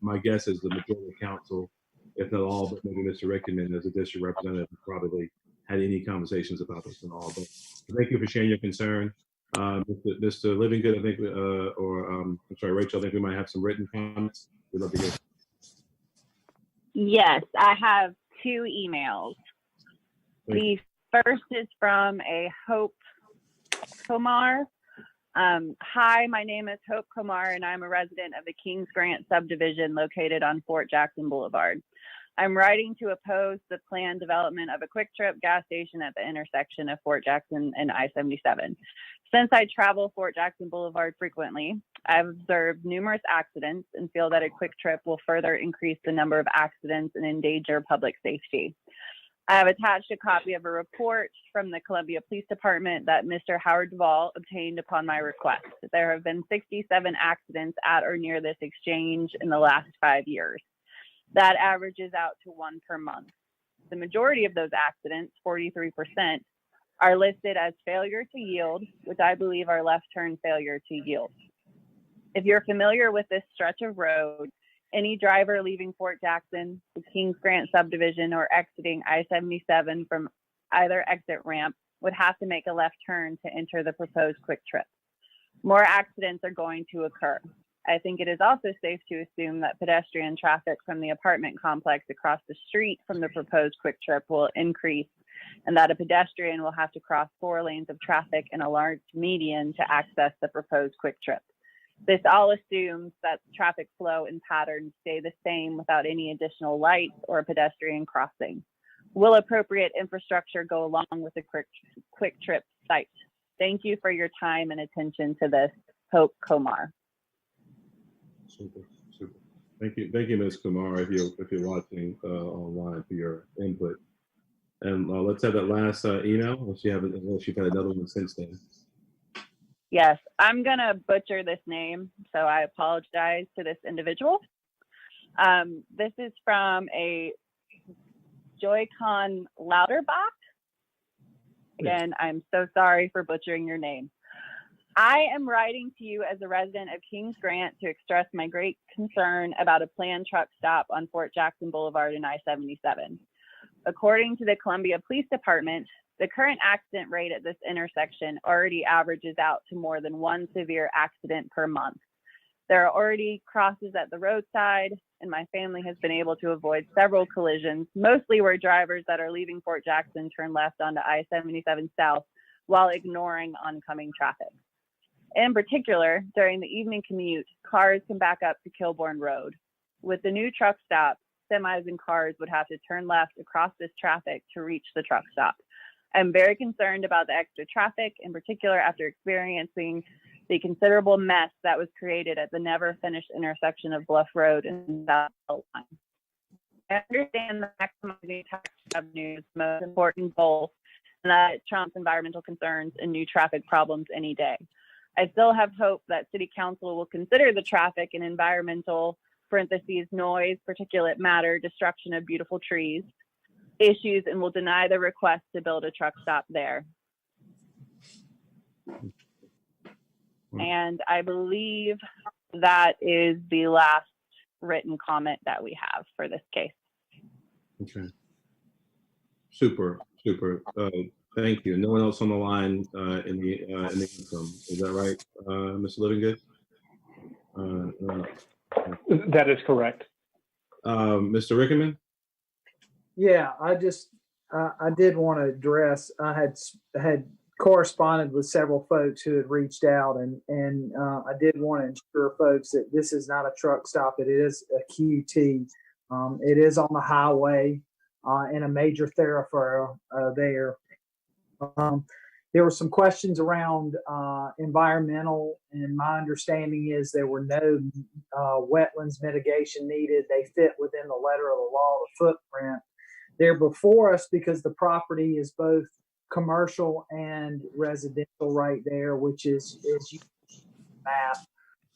My guess is the majority of council, if not all, but maybe Mr. Rickerman as a district representative, probably had any conversations about this and all. But thank you for sharing your concern. Mr. Livingood, I think, I'm sorry, Rachel, I think we might have some written comments. We'd love to hear. Yes, I have 2 emails. The first is from a Hope Komar. Hi, my name is Hope Komar, and I'm a resident of the Kings Grant subdivision located on Fort Jackson Boulevard. I'm writing to oppose the planned development of a Quick Trip gas station at the intersection of Fort Jackson and I-77. Since I travel Fort Jackson Boulevard frequently, I've observed numerous accidents and feel that a Quick Trip will further increase the number of accidents and endanger public safety. I have attached a copy of a report from the Columbia Police Department that Mr. Howard Duvall obtained upon my request. There have been 67 accidents at or near this exchange in the last 5 years. That averages out to 1 per month. The majority of those accidents, 43%, are listed as failure to yield, which I believe are left turn failure to yield. If you're familiar with this stretch of road, any driver leaving Fort Jackson, the Kings Grant subdivision, or exiting I-77 from either exit ramp would have to make a left turn to enter the proposed quick trip. More accidents are going to occur. I think it is also safe to assume that pedestrian traffic from the apartment complex across the street from the proposed quick trip will increase, and that a pedestrian will have to cross 4 lanes of traffic and a large median to access the proposed quick trip. This all assumes that traffic flow and patterns stay the same without any additional lights or pedestrian crossing. Will appropriate infrastructure go along with the quick trip site? Thank you for your time and attention to this. Hope Komar. Super. Thank you, Ms. Kumar, if you're watching online, for your input. And let's have that last email, unless you've had another one since then. Yes, I'm gonna butcher this name, so I apologize to this individual. This is from a Joycon Lauterbach. Again, I'm so sorry for butchering your name. I am writing to you as a resident of Kings Grant to express my great concern about a planned truck stop on Fort Jackson Boulevard and I-77. According to the Columbia Police Department, the current accident rate at this intersection already averages out to more than 1 severe accident per month. There are already crosses at the roadside, and my family has been able to avoid several collisions, mostly where drivers that are leaving Fort Jackson turn left onto I-77 South while ignoring oncoming traffic. In particular, during the evening commute, cars can back up to Kilbourne Road. With the new truck stop, semis and cars would have to turn left across this traffic to reach the truck stop. I'm very concerned about the extra traffic, in particular after experiencing the considerable mess that was created at the never finished intersection of Bluff Road and South Line. I understand that maximizing tax revenue is the most important goal, and that it trumps environmental concerns and new traffic problems any day. I still have hope that City Council will consider the traffic and environmental (noise, particulate matter, destruction of beautiful trees) issues and will deny the request to build a truck stop there. And I believe that is the last written comment that we have for this case. Okay. Super. Thank you. No one else on the line in the interim. Is that right, Mr. Livingood? That is correct. Mr. Rickerman? Yeah, I did want to address, I had corresponded with several folks who had reached out, and I did want to ensure folks that this is not a truck stop. It is a QT. It is on the highway in a major thoroughfare there. There were some questions around environmental, and my understanding is there were no wetlands mitigation needed. They fit within the letter of the law, the footprint. They're before us because the property is both commercial and residential right there, which is you map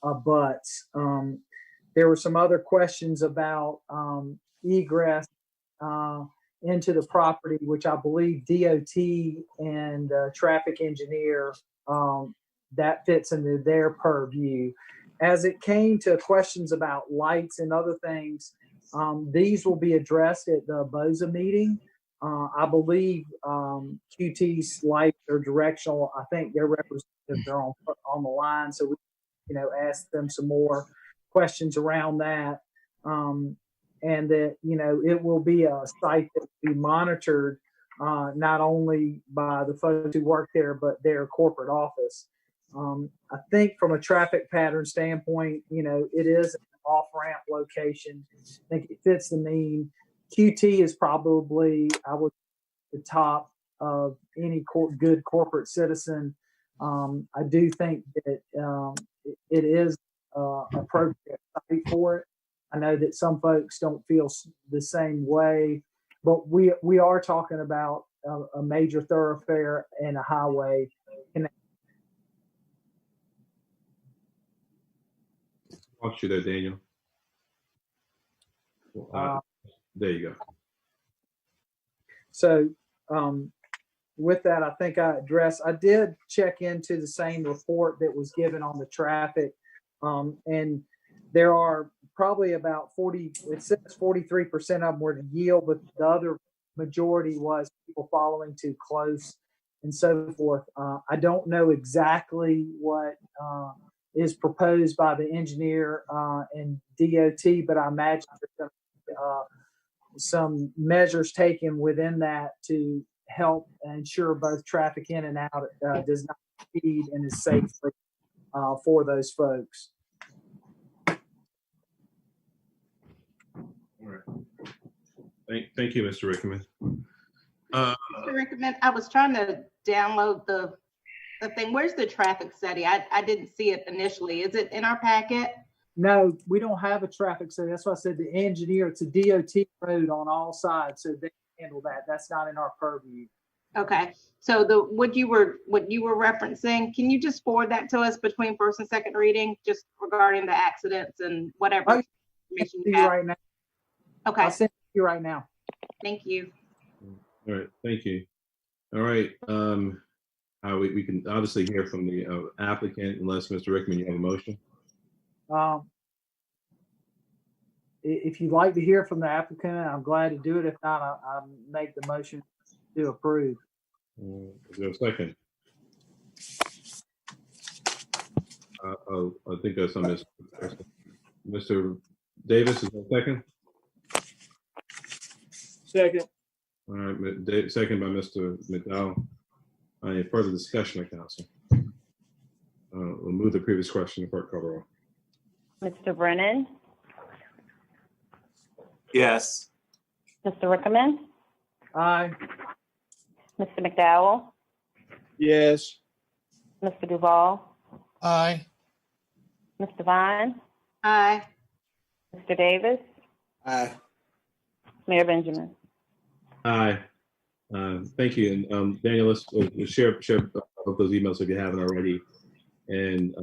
abuts. There were some other questions about egress into the property, which I believe DOT and traffic engineer, that fits into their purview. As it came to questions about lights and other things, these will be addressed at the BOZA meeting. I believe QT's lights are directional. I think their representatives are on the line, so we, ask them some more questions around that. And that, it will be a site that will be monitored not only by the folks who work there, but their corporate office. I think from a traffic pattern standpoint, it is an off-ramp location. I think it fits the mean. QT is probably, the top of any good corporate citizen. I do think that it is appropriate site for it. I know that some folks don't feel the same way, but we are talking about a major thoroughfare and a highway. Lost you there, Daniel. There you go. So with that, I think I did check into the same report that was given on the traffic. And there are probably about 43% of them were to yield, but the other majority was people following too close and so forth. I don't know exactly what is proposed by the engineer and DOT, but I imagine there's some measures taken within that to help ensure both traffic in and out does not impede and is safe for those folks. All right. Thank you, Mr. Rickman. Mr. Rickman, I was trying to download the thing. Where's the traffic study? I didn't see it initially. Is it in our packet? No, we don't have a traffic study. That's why I said the engineer, it's a DOT road on all sides, so they handle that. That's not in our purview. Okay. So what you were referencing, can you just forward that to us between first and second reading, just regarding the accidents and whatever information you have? Right now. Okay. I'll send it to you right now. Thank you. All right, thank you. All right, we can obviously hear from the applicant, unless Mr. Rickman, you have a motion. If you'd like to hear from the applicant, I'm glad to do it. If not, I'll make the motion to approve. Is there a second? I think that's on Mr. Davis. Is there a second? Second. All right, second by Mr. McDowell. Any further discussion of council? We'll move the previous question to Clerk Coverall. Mr. Brennan, Yes. Mr. Rickman, Aye. Mr. McDowell, Yes. Mr. Duval, Aye. Mr. Vine, Aye. Mr. Davis, Aye. Mayor Benjamin. Aye. Thank you. And Daniel, let's share both those emails if you haven't already. And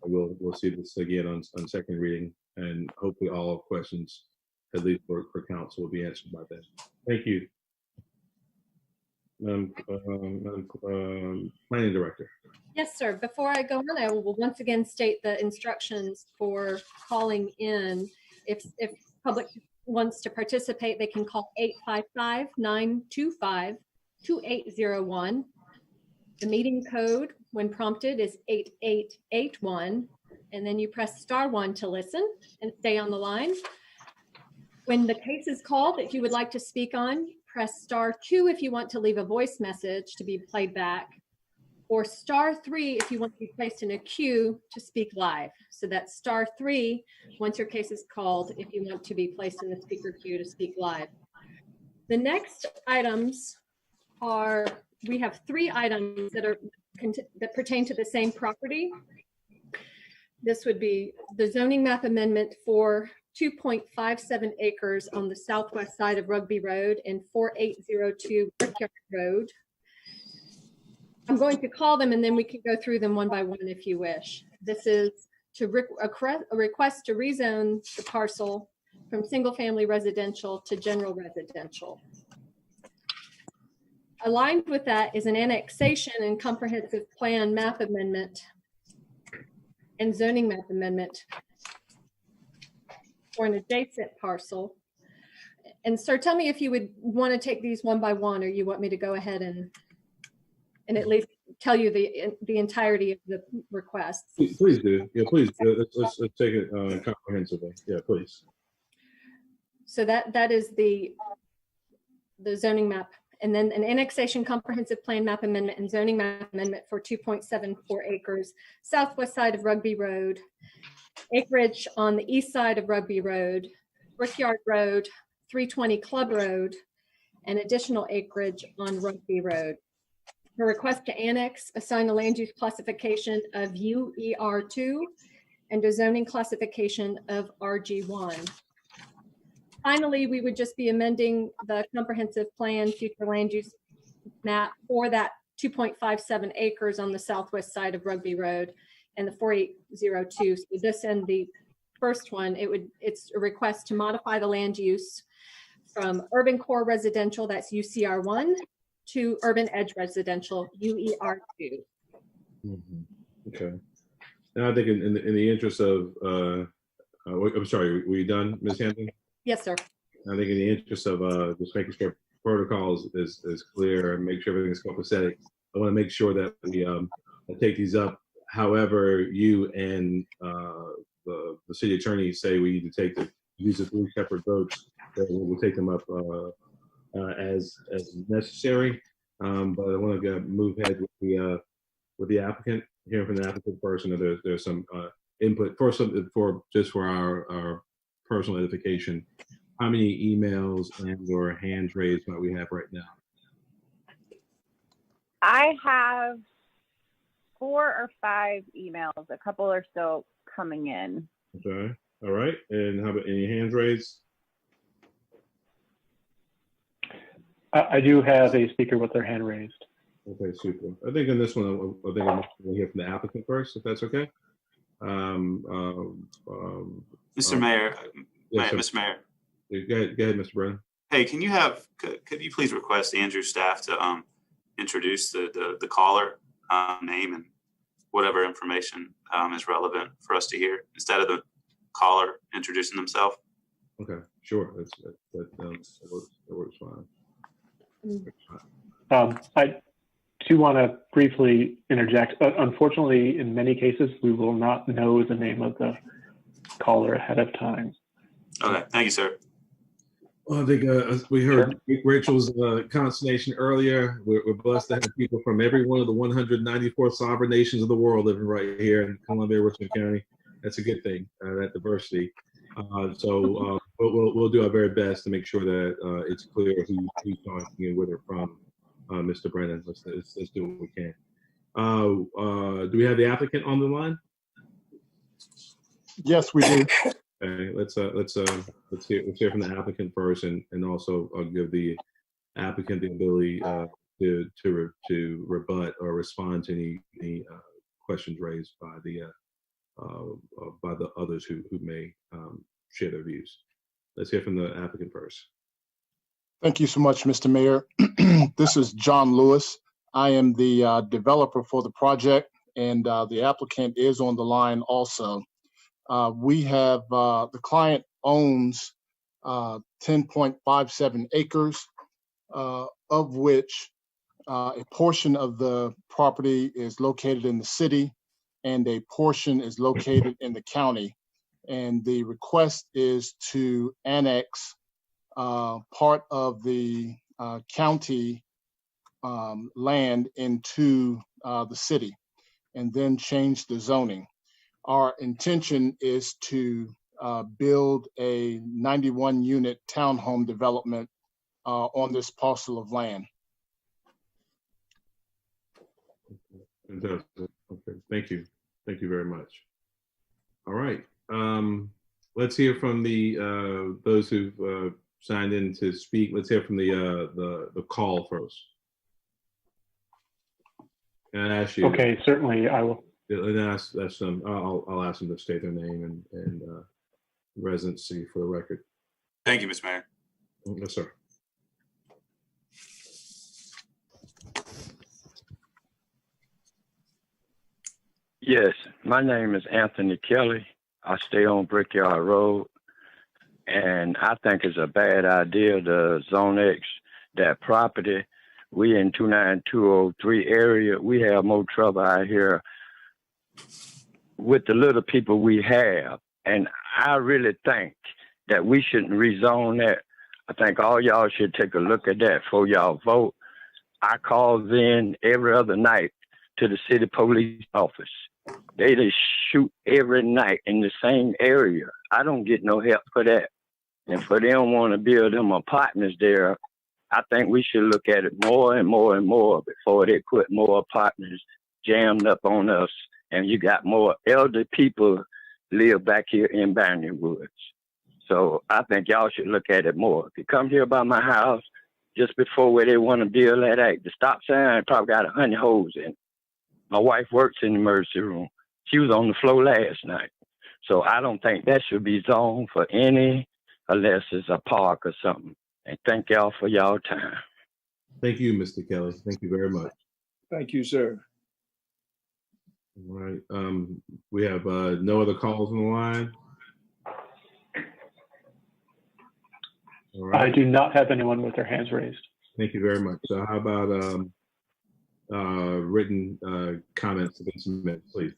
we'll see this again on second reading, and hopefully all questions, at least for council, will be answered by then. Thank you. Planning Director. Yes, sir. Before I go on, I will once again state the instructions for calling in. If public wants to participate, they can call 855-925-2801. The meeting code, when prompted, is 8881. And then you press *1 to listen and stay on the line. When the case is called, if you would like to speak on, press *2 if you want to leave a voice message to be played back, or *3 if you want to be placed in a queue to speak live. So that's *3 once your case is called if you want to be placed in the speaker queue to speak live. The next items are, we have 3 items that pertain to the same property. This would be the zoning map amendment for 2.57 acres on the southwest side of Rugby Road and 4802 Brickyard Road. I'm going to call them and then we can go through them one by one if you wish. This is a request to rezone the parcel from single-family residential to general residential. Aligned with that is an annexation and comprehensive plan map amendment and zoning map amendment for an adjacent parcel. And sir, tell me if you would want to take these one by one, or you want me to go ahead and at least tell you the entirety of the requests. Please do. Yeah, please. Let's take it comprehensively. Yeah, please. So that is the zoning map, and then an annexation comprehensive plan map amendment and zoning map amendment for 2.74 acres, southwest side of Rugby Road, acreage on the east side of Rugby Road, Brickyard Road, 320 Club Road, and additional acreage on Rugby Road. A request to annex, assign a land use classification of UER2 and a zoning classification of RG1. Finally, we would just be amending the comprehensive plan future land use map for that 2.57 acres on the southwest side of Rugby Road and the 4802. So this and the first one, it's a request to modify the land use from urban core residential, that's UCR1, to Urban Edge Residential, UER2. Okay. Now I think in the interest of, I'm sorry, were you done, Ms. Hampton? Yes, sir. I think in the interest of just making sure protocols is clear and make sure everything's copacetic, I want to make sure that we take these up. However, you and the city attorney say we need to take these are 3 separate votes. That we'll take them up as necessary. But I want to move ahead with the applicant. Hearing from the applicant first, and there's some input for our personal edification. How many emails and/or hands raised might we have right now? I have 4 or 5 emails. A couple are still coming in. Okay. All right. And how about any hands raised? I do have a speaker with their hand raised. Okay, super. I think in this one, I think I'm going to hear from the applicant first, if that's okay. Mr. Mayor, yes, Mr. Mayor. Go ahead, Mr. Brennan. Hey, can you could you please request Andrew's staff to introduce the caller name and whatever information is relevant for us to hear instead of the caller introducing themselves? Okay, sure. That works fine. I do want to briefly interject. Unfortunately, in many cases, we will not know the name of the caller ahead of time. Okay, thank you, sir. Well, I think we heard Rachel's consternation earlier. We're blessed to have people from every one of the 194 sovereign nations of the world living right here in Columbia, Richland County. That's a good thing, that diversity. So we'll do our very best to make sure that it's clear who's talking and where they're from. Mr. Brennan, let's do what we can. Do we have the applicant on the line? Yes, we do. Okay, let's hear from the applicant first, and also I'll give the applicant the ability to rebut or respond to any questions raised by the others who may share their views. Let's hear from the applicant first. Thank you so much, Mr. Mayor. This is John Lewis. I am the developer for the project, and the applicant is on the line also. We have, the client owns 10.57 acres, of which a portion of the property is located in the city and a portion is located in the county. And the request is to annex part of the county land into the city and then change the zoning. Our intention is to build a 91 unit townhome development on this parcel of land. Fantastic. Okay, thank you. Thank you very much. All right. Let's hear from the those who've signed in to speak. Let's hear from the call first. And I ask you. Okay, certainly I will. Ask them. I'll ask them to state their name and residency for the record. Thank you, Mr. Mayor. Yes, sir. Yes, my name is Anthony Kelly. I stay on Brickyard Road, and I think it's a bad idea to zone X that property. We in 29203 area, we have more trouble out here with the little people we have. And I really think that we shouldn't rezone that. I think all y'all should take a look at that before y'all vote. I calls in every other night to the city police office. They just shoot every night in the same area. I don't get no help for that. And for them want to build them apartments there, I think we should look at it more and more and more before they put more apartments jammed up on us. And you got more elder people live back here in Banyan Woods. So I think y'all should look at it more. If you come here by my house, just before where they want to build that, the stop sign probably got 100 holes in it. My wife works in the emergency room. She was on the floor last night. So I don't think that should be zoned for any, unless it's a park or something. And thank y'all for y'all time. Thank you, Mr. Kelly. Thank you very much. Thank you, sir. All right. We have no other calls on the line. All right. I do not have anyone with their hands raised. Thank you very much. So how about written comments have been submitted, please?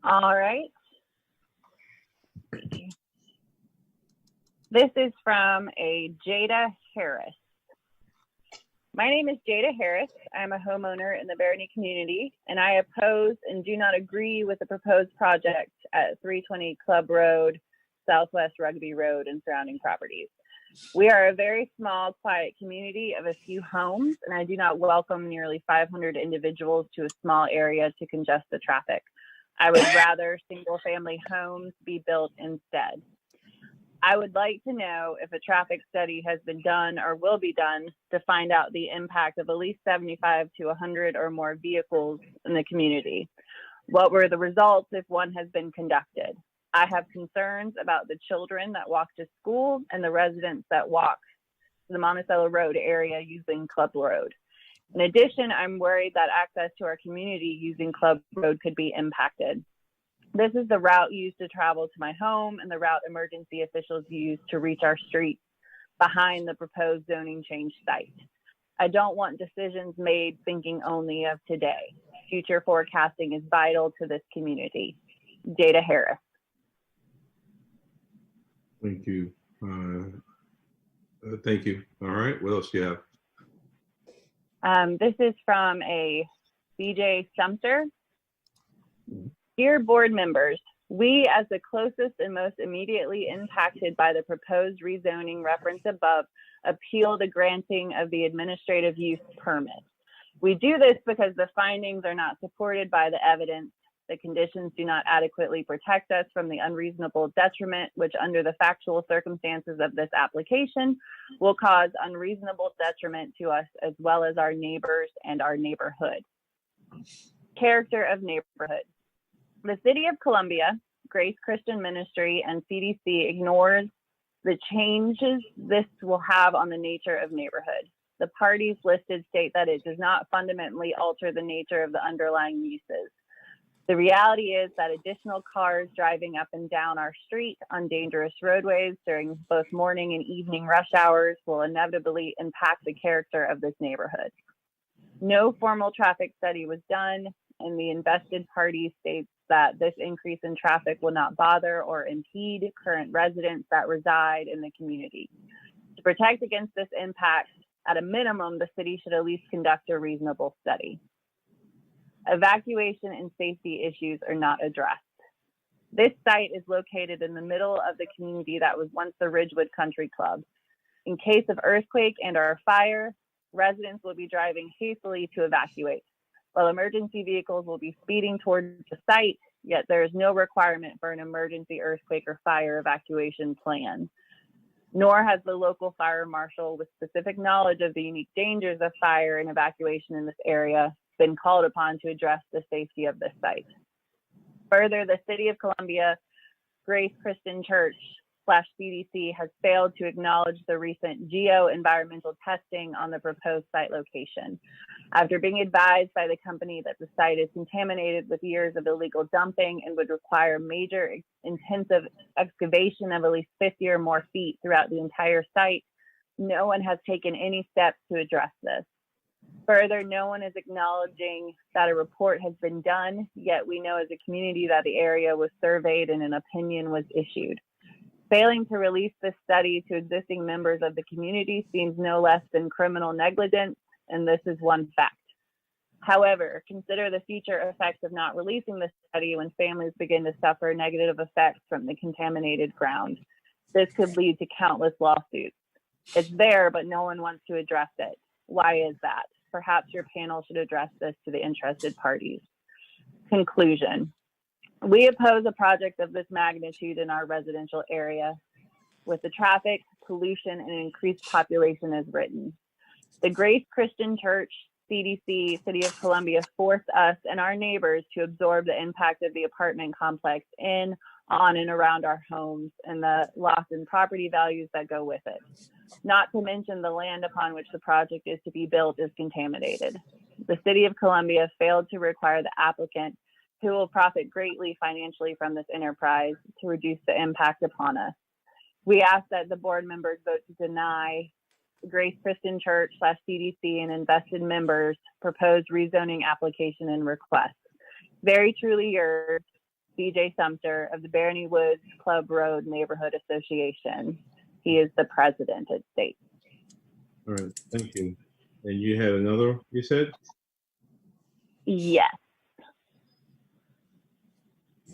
All right. This is from a Jada Harris. My name is Jada Harris. I'm a homeowner in the Barony community, and I oppose and do not agree with the proposed project at 320 Club Road, Southwest Rugby Road, and surrounding properties. We are a very small, quiet community of a few homes, and I do not welcome nearly 500 individuals to a small area to congest the traffic. I would rather single-family homes be built instead. I would like to know if a traffic study has been done or will be done to find out the impact of at least 75 to 100 or more vehicles in the community. What were the results if one has been conducted? I have concerns about the children that walk to school and the residents that walk to the Monticello Road area using Club Road. In addition, I'm worried that access to our community using Club Road could be impacted. This is the route used to travel to my home and the route emergency officials use to reach our streets behind the proposed zoning change site. I don't want decisions made thinking only of today. Future forecasting is vital to this community. Jada Harris. Thank you. Thank you. All right. What else do you have? This is from a BJ Sumter. Dear board members, we as the closest and most immediately impacted by the proposed rezoning referenced above appeal the granting of the administrative use permit. We do this because the findings are not supported by the evidence. The conditions do not adequately protect us from the unreasonable detriment, which under the factual circumstances of this application will cause unreasonable detriment to us as well as our neighbors and our neighborhood. Character of neighborhood. The City of Columbia, Grace Christian Ministry, and CDC ignores the changes this will have on the nature of neighborhood. The parties listed state that it does not fundamentally alter the nature of the underlying uses. The reality is that additional cars driving up and down our street on dangerous roadways during both morning and evening rush hours will inevitably impact the character of this neighborhood. No formal traffic study was done, and the invested party states that this increase in traffic will not bother or impede current residents that reside in the community. To protect against this impact, at a minimum, the city should at least conduct a reasonable study. Evacuation and safety issues are not addressed. This site is located in the middle of the community that was once the Ridgewood Country Club. In case of earthquake and or fire, residents will be driving hastily to evacuate, while emergency vehicles will be speeding towards the site, yet there is no requirement for an emergency earthquake or fire evacuation plan. Nor has the local fire marshal with specific knowledge of the unique dangers of fire and evacuation in this area been called upon to address the safety of this site. Further, the City of Columbia Grace Christian Church /CDC has failed to acknowledge the recent geo-environmental testing on the proposed site location. After being advised by the company that the site is contaminated with years of illegal dumping and would require major intensive excavation of at least 50 or more feet throughout the entire site, no one has taken any steps to address this. Further, no one is acknowledging that a report has been done, yet we know as a community that the area was surveyed and an opinion was issued. Failing to release this study to existing members of the community seems no less than criminal negligence, and this is one fact. However, consider the future effects of not releasing the study when families begin to suffer negative effects from the contaminated ground. This could lead to countless lawsuits. It's there, but no one wants to address it. Why is that? Perhaps your panel should address this to the interested parties. Conclusion. We oppose a project of this magnitude in our residential area with the traffic, pollution, and increased population as written. The Grace Christian Church, CDC, City of Columbia forced us and our neighbors to absorb the impact of the apartment complex in on and around our homes and the loss in property values that go with it. Not to mention the land upon which the project is to be built is contaminated. The City of Columbia failed to require the applicant, who will profit greatly financially from this enterprise, to reduce the impact upon us. We ask that the board members vote to deny Grace Christian Church / CDC and invested members' proposed rezoning application and request. Very truly yours, BJ Sumter of the Barony Woods Club Road Neighborhood Association. He is the president, it states. All right, thank you. And you had another, you said? Yes.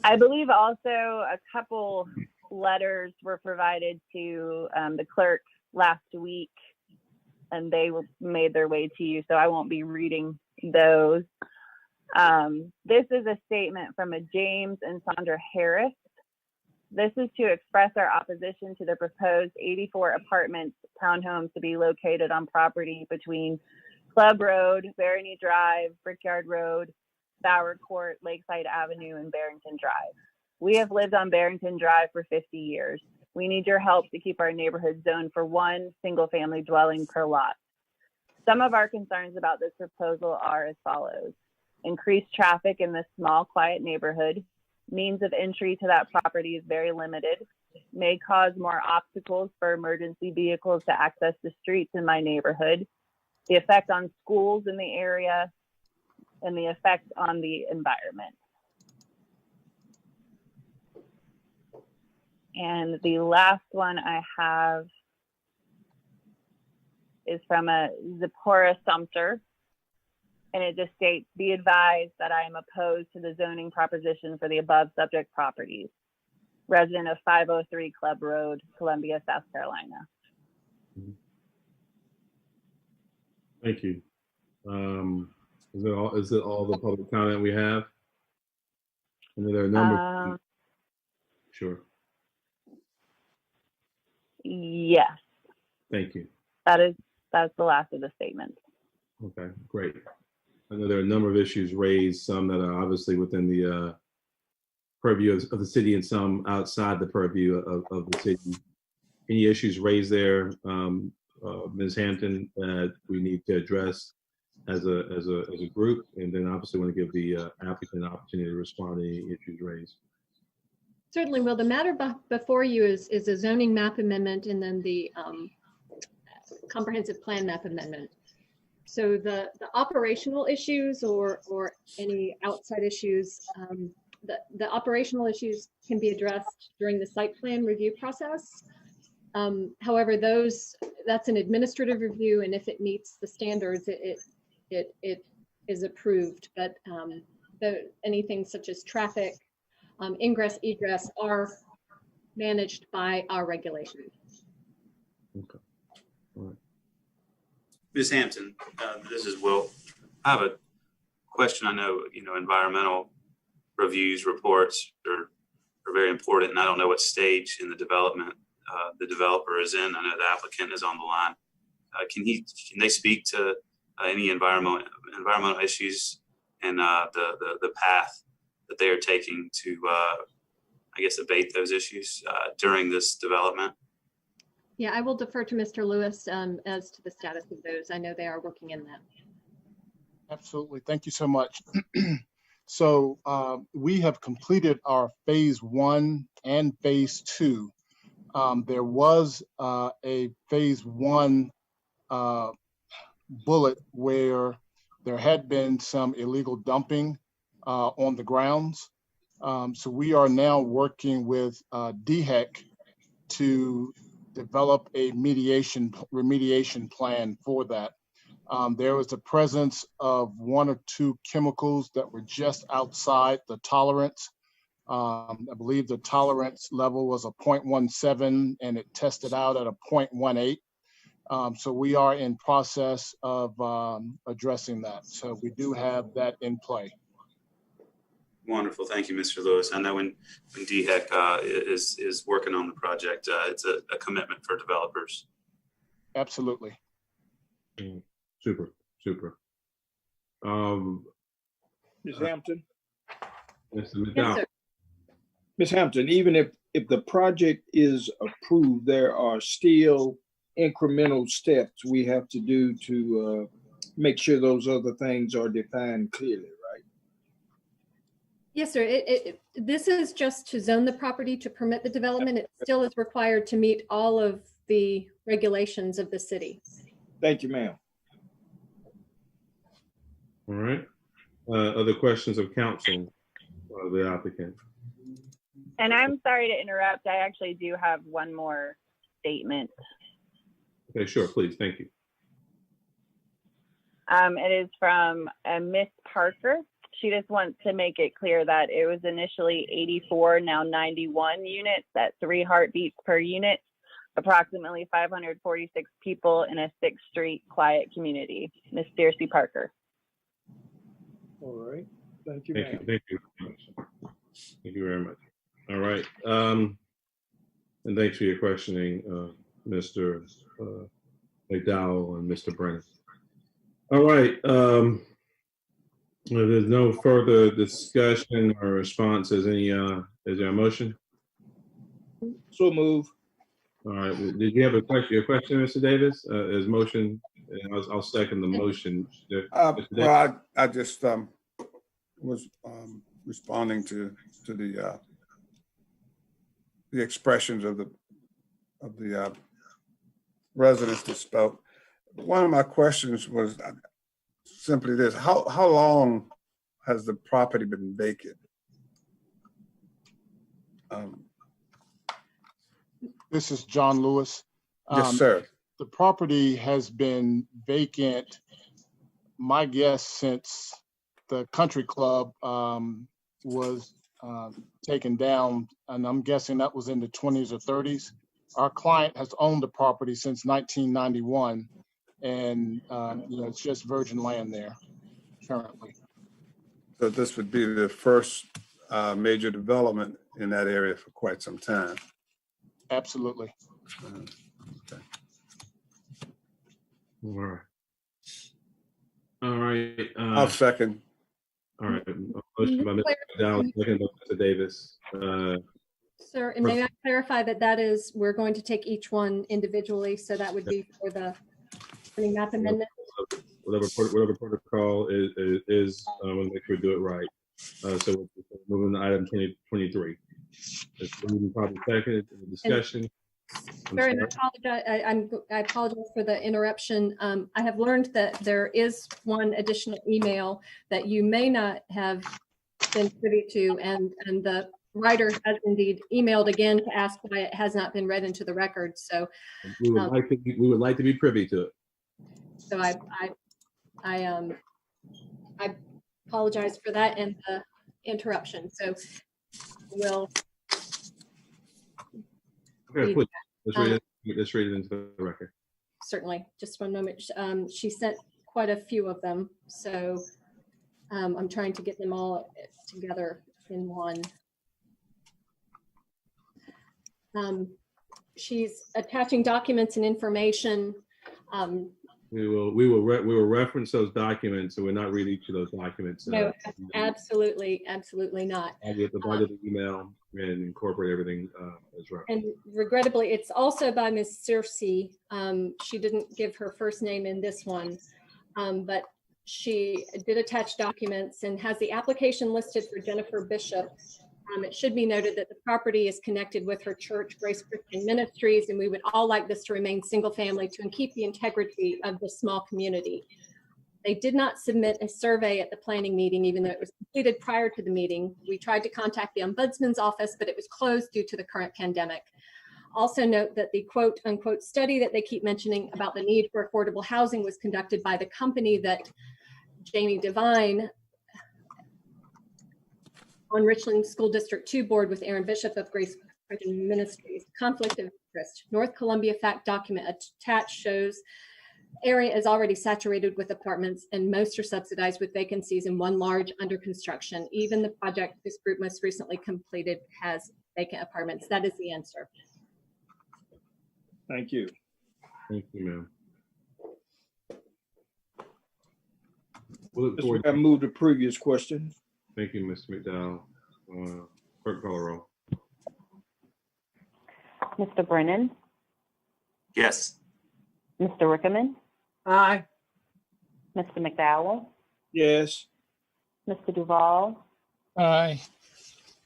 I believe also a couple letters were provided to the clerk last week, and they made their way to you, so I won't be reading those. This is a statement from a James and Sandra Harris. This is to express our opposition to the proposed 84 apartments, townhomes to be located on property between Club Road, Barony Drive, Brickyard Road, Bower Court, Lakeside Avenue, and Barrington Drive. We have lived on Barrington Drive for 50 years. We need your help to keep our neighborhood zoned for one single-family dwelling per lot. Some of our concerns about this proposal are as follows. Increased traffic in this small, quiet neighborhood. Means of entry to that property is very limited. May cause more obstacles for emergency vehicles to access the streets in my neighborhood. The effect on schools in the area, and the effect on the environment. And the last one I have is from a Zipporah Sumter, and it just states, be advised that I am opposed to the zoning proposition for the above subject properties. Resident of 503 Club Road, Columbia, South Carolina. Thank you. Is it all the public comment we have? And there are a number. Sure. Yes. Thank you. That's the last of the statements. Okay, great. I know there are a number of issues raised, some that are obviously within the purview of the city and some outside the purview of the city. Any issues raised there, Ms. Hampton, that we need to address as a group, and then obviously want to give the applicant an opportunity to respond to any issues raised. Certainly. Well, the matter before you is a zoning map amendment and then the comprehensive plan map amendment. So the operational issues or any outside issues, the operational issues can be addressed during the site plan review process. However, that's an administrative review, and if it meets the standards, it is approved. But anything such as traffic, ingress, egress are managed by our regulations. Okay. All right. Ms. Hampton, this is Will. I have a question. I know, environmental reviews, reports are very important, and I don't know what stage in the development the developer is in. I know the applicant is on the line. Can they speak to any environmental issues and the path that they are taking to, abate those issues during this development? Yeah, I will defer to Mr. Lewis as to the status of those. I know they are working in that. Absolutely. Thank you so much. So we have completed our phase 1 and phase 2. There was a phase 1 bullet where there had been some illegal dumping on the grounds. So we are now working with DHEC to develop a remediation plan for that. There was the presence of 1 or 2 chemicals that were just outside the tolerance. I believe the tolerance level was a 0.17 and it tested out at a 0.18. So we are in process of addressing that. So we do have that in play. Wonderful. Thank you, Mr. Lewis. I know when DHEC is working on the project, it's a commitment for developers. Absolutely. Super. Ms. Hampton? Mr. McDowell. Ms. Hampton, even if the project is approved, there are still incremental steps we have to do to make sure those other things are defined clearly, right? Yes, sir. This is just to zone the property to permit the development. It still is required to meet all of the regulations of the city. Thank you, ma'am. All right. Other questions of council, the applicant? And I'm sorry to interrupt. I actually do have one more statement. Okay, sure, please. Thank you. It is from Miss Parker. She just wants to make it clear that it was initially 84, now 91 units at 3 heartbeats per unit, approximately 546 people in a 6th Street quiet community. Miss Darcy Parker. All right. Thank you, Thank you. ma'am. Thank you very much. Thank you very much. All right. And thanks for your questioning, Mr. McDowell and Mr. Brennan. All right. There's no further discussion or response. Is there a motion? So move. All right. Did you have a question, Mr. Davis? Is motion? I'll second the motion. Well, I just was responding to the expressions of the residents that spoke. One of my questions was simply this: how long has the property been vacant? This is John Lewis. Yes, sir. The property has been vacant, my guess, since the country club was taken down, and I'm guessing that was in the 20s or 30s. Our client has owned the property since 1991, and it's just virgin land there currently. So this would be the first major development in that area for quite some time. Absolutely. Okay. All right. All right. I'll second. All right. Motion by Mr. McDowell, second by Mr. Davis. Sir, and may I clarify that we're going to take each one individually, so that would be for the map amendment. Whatever protocol is, I want to make sure we do it right. So we're moving to item 2023. Probably second discussion. Sir, and I apologize for the interruption. I have learned that there is one additional email that you may not have been privy to, and the writer has indeed emailed again to ask why it has not been read into the record. So we would like to be privy to it. So I apologize for that and the interruption. So we'll. Okay, please. Let's read it into the record. Certainly. Just one moment. She sent quite a few of them, so I'm trying to get them all together in one. She's attaching documents and information. We will reference those documents, and we'll not read each of those documents. No, absolutely not. I'll get the body of the email and incorporate everything as well. And regrettably, it's also by Ms. Circe. She didn't give her first name in this one, but she did attach documents and has the application listed for Jennifer Bishop. It should be noted that the property is connected with her church, Grace Christian Ministries, and we would all like this to remain single family to keep the integrity of the small community. They did not submit a survey at the planning meeting, even though it was completed prior to the meeting. We tried to contact the ombudsman's office, but it was closed due to the current pandemic. Also note that the quote unquote study that they keep mentioning about the need for affordable housing was conducted by the company that Jamie Devine on Richland School District 2 board with Aaron Bishop of Grace Christian Ministries. Conflict of interest. North Columbia fact document attached shows area is already saturated with apartments and most are subsidized with vacancies and one large under construction. Even the project this group most recently completed has vacant apartments. That is the answer. Thank you. Thank you, ma'am. I move the previous question. Thank you, Mr. McDowell. Clerk, call the roll. Mr. Brennan, Yes. Mr. Rickerman, Aye. Mr. McDowell, Yes. Mr. Duval, Aye.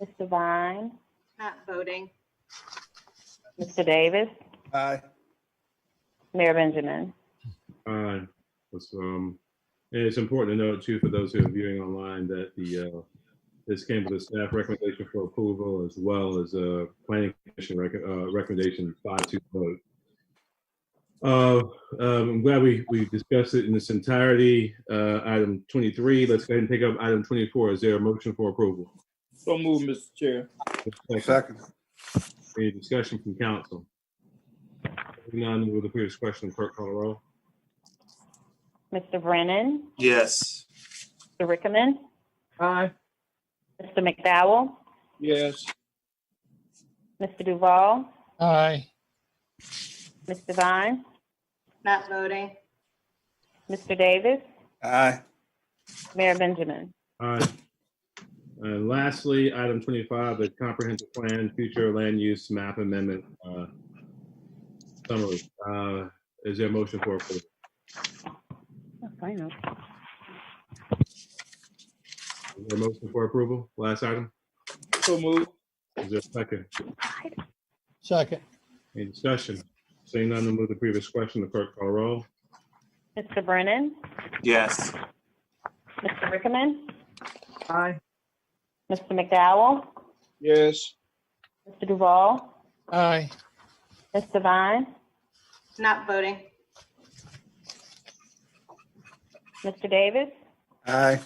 Mr. Vine, Not voting. Mr. Davis, Aye. Mayor Benjamin. And it's important to note too, for those who are viewing online, that this came with a staff recommendation for approval as well as a planning commission recommendation 5-2 vote. I'm glad we discussed it in its entirety. Item 23, let's go ahead and take up item 24. Is there a motion for approval? So move, Mr. Chair. Second. Any discussion from council? None, with the previous question, clerk call the roll. Mr. Brennan, Yes. Mr. Rickerman, Aye. Mr. McDowell, Yes. Mr. Duval, Aye. Mr. Vine, Not voting. Mr. Davis, Aye. Mayor Benjamin. Aye. And lastly, item 25, the comprehensive plan, future land use map amendment summary. Is there a motion for approval? Final. Is there a motion for approval? Last item. So move. Is there a second? Second. Any discussion? Seeing none, we'll move the previous question. The clerk call roll. Mr. Brennan, Yes. Mr. Rickerman, Aye. Mr. McDowell, Yes. Mr. Duval, Aye. Mr. Vine, Not voting. Mr. Davis, Aye.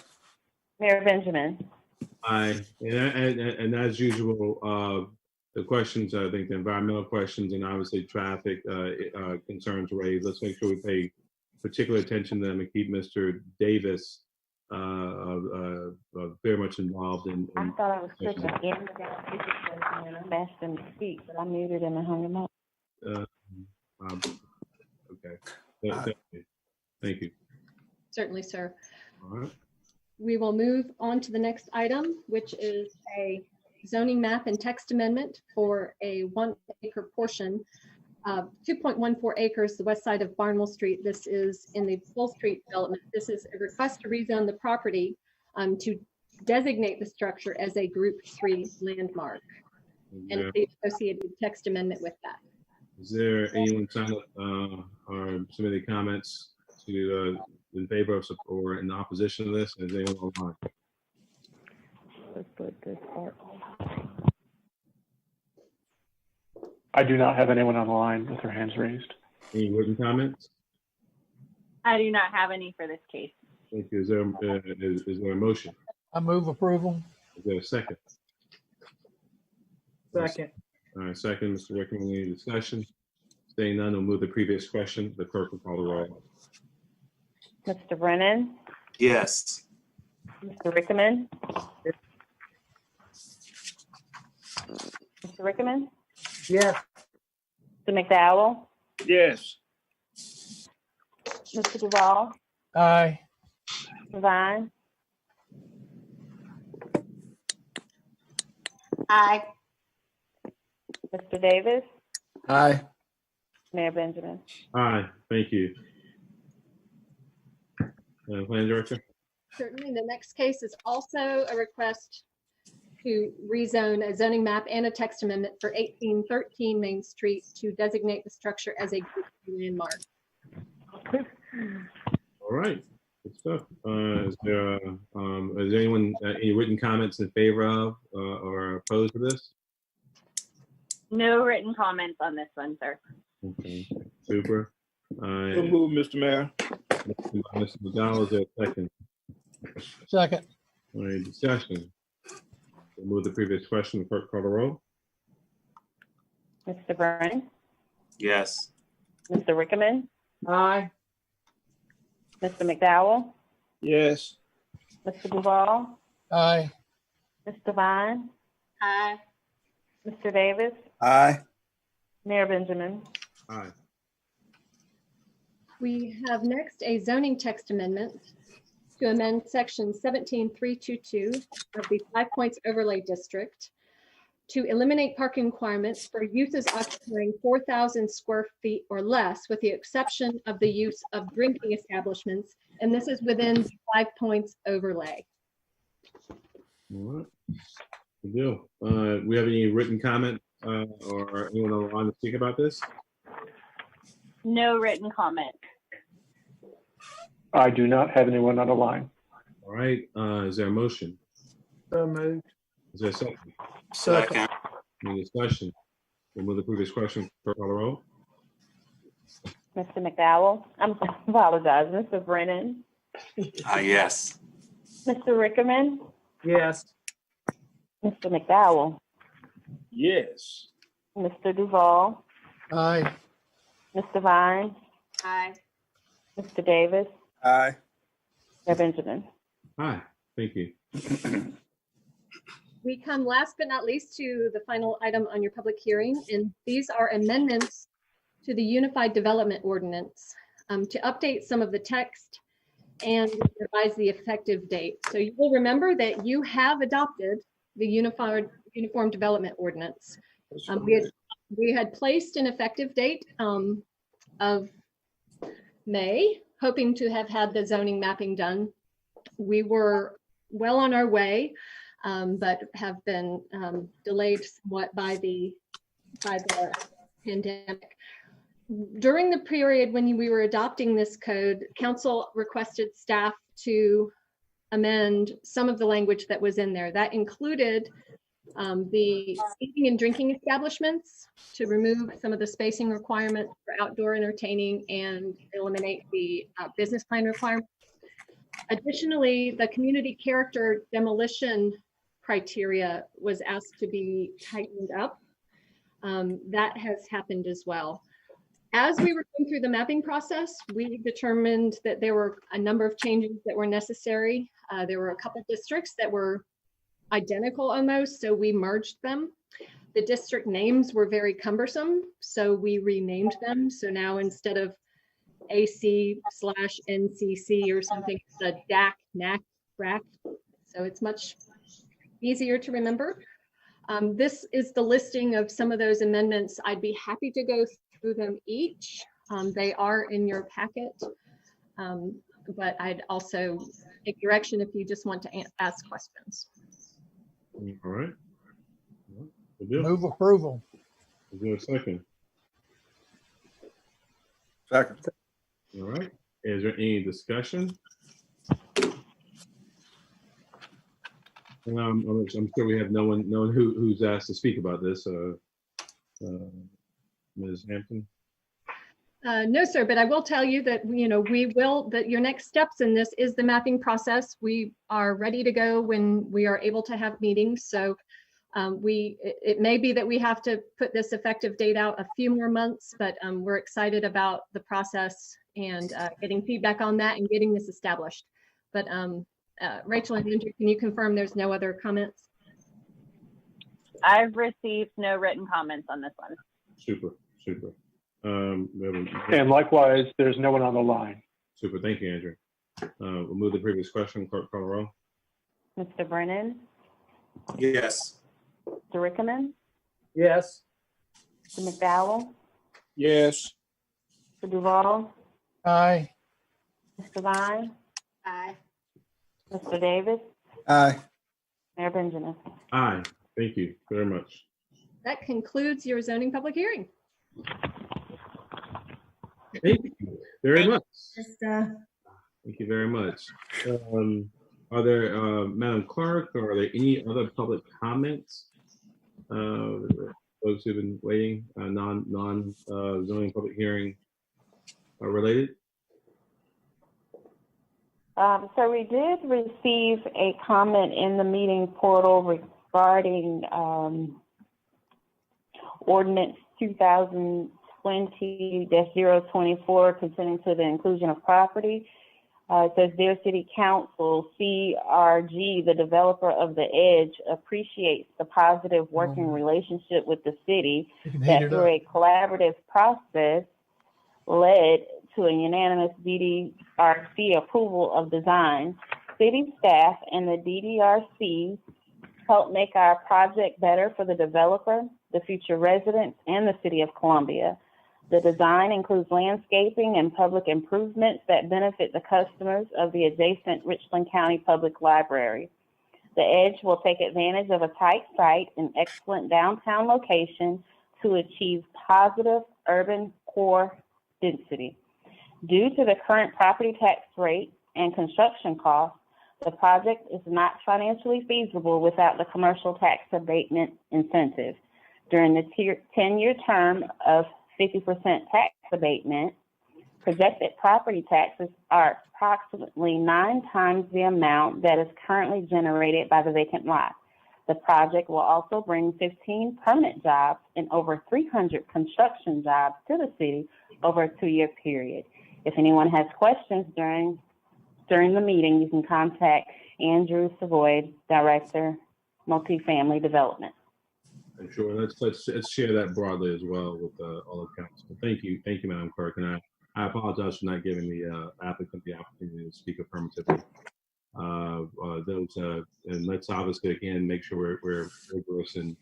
Mayor Benjamin. Aye. And as usual, the questions, I think the environmental questions and obviously traffic concerns raised, let's make sure we pay particular attention to them and keep Mr. Davis very much involved in. I thought I was clicking in the down and I asked him to speak, but I muted him and hung him up. Okay. Thank you. Certainly, sir. All right. We will move on to the next item, which is a zoning map and text amendment for a 1 acre portion of 2.14 acres, the west side of Barnwell Street. This is in the Full Street development. This is a request to rezone the property to designate the structure as a Group 3 landmark and the associated text amendment with that. Is there anyone signed up or submitted comments to in favor of or in opposition to this? Is anyone online? Let's put this part. I do not have anyone on the line with their hands raised. Any written comments? I do not have any for this case. Thank you. Is there a motion? I move approval. Is there a second? Second. All right, second, Mr. Rickman, any discussion? Staying none, we'll move the previous question. The clerk will call the roll. Mr. Brennan, Yes. Mr. Rickerman, Mr. Rickerman, Yes. Mr. McDowell, Yes. Mr. Duval, Aye. Mr. Vine, Aye. Mr. Davis, Aye. Mayor Benjamin. Aye, thank you. Plan Director? Certainly, the next case is also a request to rezone a zoning map and a text amendment for 1813 Main Street to designate the structure as a Group 3 landmark. All right, good stuff. Is there anyone, any written comments in favor of or opposed to this? No written comments on this one, sir. Okay, super. So move, Mr. Mayor. Mr. McDowell, is there a second? Second. Any discussion? We'll move the previous question. Clerk call the roll. Mr. Brennan, Yes. Mr. Rickerman, Aye. Mr. McDowell, Yes. Mr. Duval, Aye. Mr. Vine, Aye. Mr. Davis, Aye. Mayor Benjamin. Aye. We have next a zoning text amendment to amend section 17322 of the 5 Points Overlay District to eliminate parking requirements for uses occupying 4,000 square feet or less, with the exception of the use of drinking establishments. And this is within the 5 points overlay. All right. Good deal. We have any written comment or anyone on the line to speak about this? No written comment. I do not have anyone on the line. All right. Is there a motion? So moved. Is there a second? Second. Any discussion? We'll move the previous question. Clerk call the roll. Mr. McDowell, I apologize, Mr. Brennan, Yes. Mr. Rickerman, Yes. Mr. McDowell, Yes. Mr. Duval, Aye. Mr. Vine, Aye. Mr. Davis, Aye. Mayor Benjamin. Hi. Thank you. We come last but not least to the final item on your public hearing, and these are amendments to the Unified Development Ordinance to update some of the text and revise the effective date. So you will remember that you have adopted the Uniform Development Ordinance. We had placed an effective date of May, hoping to have had the zoning mapping done. We were well on our way, but have been delayed somewhat by the pandemic. During the period when we were adopting this code, council requested staff to amend some of the language that was in there. That included the eating and drinking establishments, to remove some of the spacing requirements for outdoor entertaining and eliminate the business plan requirements. Additionally, the community character demolition criteria was asked to be tightened up. That has happened as well. As we were going through the mapping process, we determined that there were a number of changes that were necessary. There were a couple districts that were identical almost, so we merged them. The district names were very cumbersome, so we renamed them. So now instead of AC/NCC or something, it's a DAC, NAC, BRAC. So it's much easier to remember. This is the listing of some of those amendments. I'd be happy to go through them each. They are in your packet, but I'd also take direction if you just want to ask questions. All right. Move approval. Is there a second? Second. All right. Is there any discussion? I'm sure we have no one who's asked to speak about this. Ms. Hampton? No, sir, but I will tell you that, that your next steps in this is the mapping process. We are ready to go when we are able to have meetings. So it may be that we have to put this effective date out a few more months, but we're excited about the process and getting feedback on that and getting this established. But Rachel and Andrew, can you confirm there's no other comments? I've received no written comments on this one. Super. And likewise, there's no one on the line. Super. Thank you, Andrew. We'll move the previous question. Clerk call the roll. Mr. Brennan, Yes. Mr. Rickerman, Yes. Mr. McDowell, Yes. Mr. Duval, Aye. Mr. Vine, Aye. Mr. Davis, Aye. Mayor Benjamin. Aye. Thank you very much. That concludes your zoning public hearing. Thank you very much. Krista. Thank you very much. Are there, Madam Clerk, or are there any other public comments? Folks who've been waiting, non-zoning public hearing related? So we did receive a comment in the meeting portal regarding ordinance 2020-024 concerning to the inclusion of property. It says, "Dear City Council, CRG, the developer of the Edge, appreciates the positive working relationship with the city that through a collaborative process led to a unanimous DDRC approval of design. City staff and the DDRC help make our project better for the developer, the future residents, and the City of Columbia. The design includes landscaping and public improvements that benefit the customers of the adjacent Richland County Public Library. The Edge will take advantage of a tight site and excellent downtown location to achieve positive urban core density. Due to the current property tax rate and construction costs, the project is not financially feasible without the commercial tax abatement incentive. During the 10-year term of 50% tax abatement, projected property taxes are approximately 9 times the amount that is currently generated by the vacant lot. The project will also bring 15 permanent jobs and over 300 construction jobs to the city over a 2-year period. If anyone has questions during the meeting, you can contact Andrew Savoy, Director, Multifamily Development. I'm sure. Let's share that broadly as well with all of council. Thank you, Madam Clerk, and I apologize for not giving the applicant the opportunity to speak affirmatively. And let's obviously again make sure we're rigorous in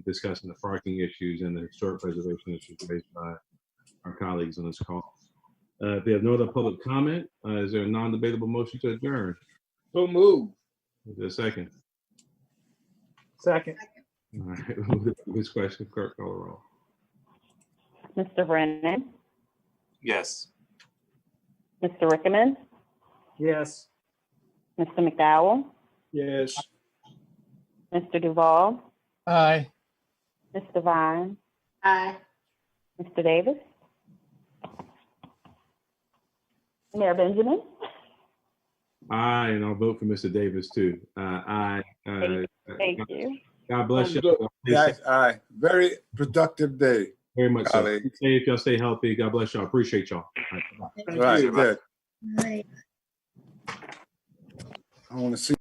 discussing the parking issues and the historic preservation issues raised by our colleagues on this call. If they have no other public comment, is there a non-debatable motion to adjourn? So move. Is there a second? Second. All right. This question, Clerk, call the roll. Mr. Brennan, Yes. Mr. Rickman, Yes. Mr. McDowell, Yes. Mr. Duval, Aye. Mr. Vine, Aye. Mr. Davis, Mayor Benjamin. Aye, and I'll vote for Mr. Davis too. Aye. Thank you. God bless you. Yes, aye. Very productive day. Very much so. colleague. Stay safe, y'all stay healthy. God bless y'all. Appreciate y'all. All right, bye-bye. Right, good. Right. I want to see.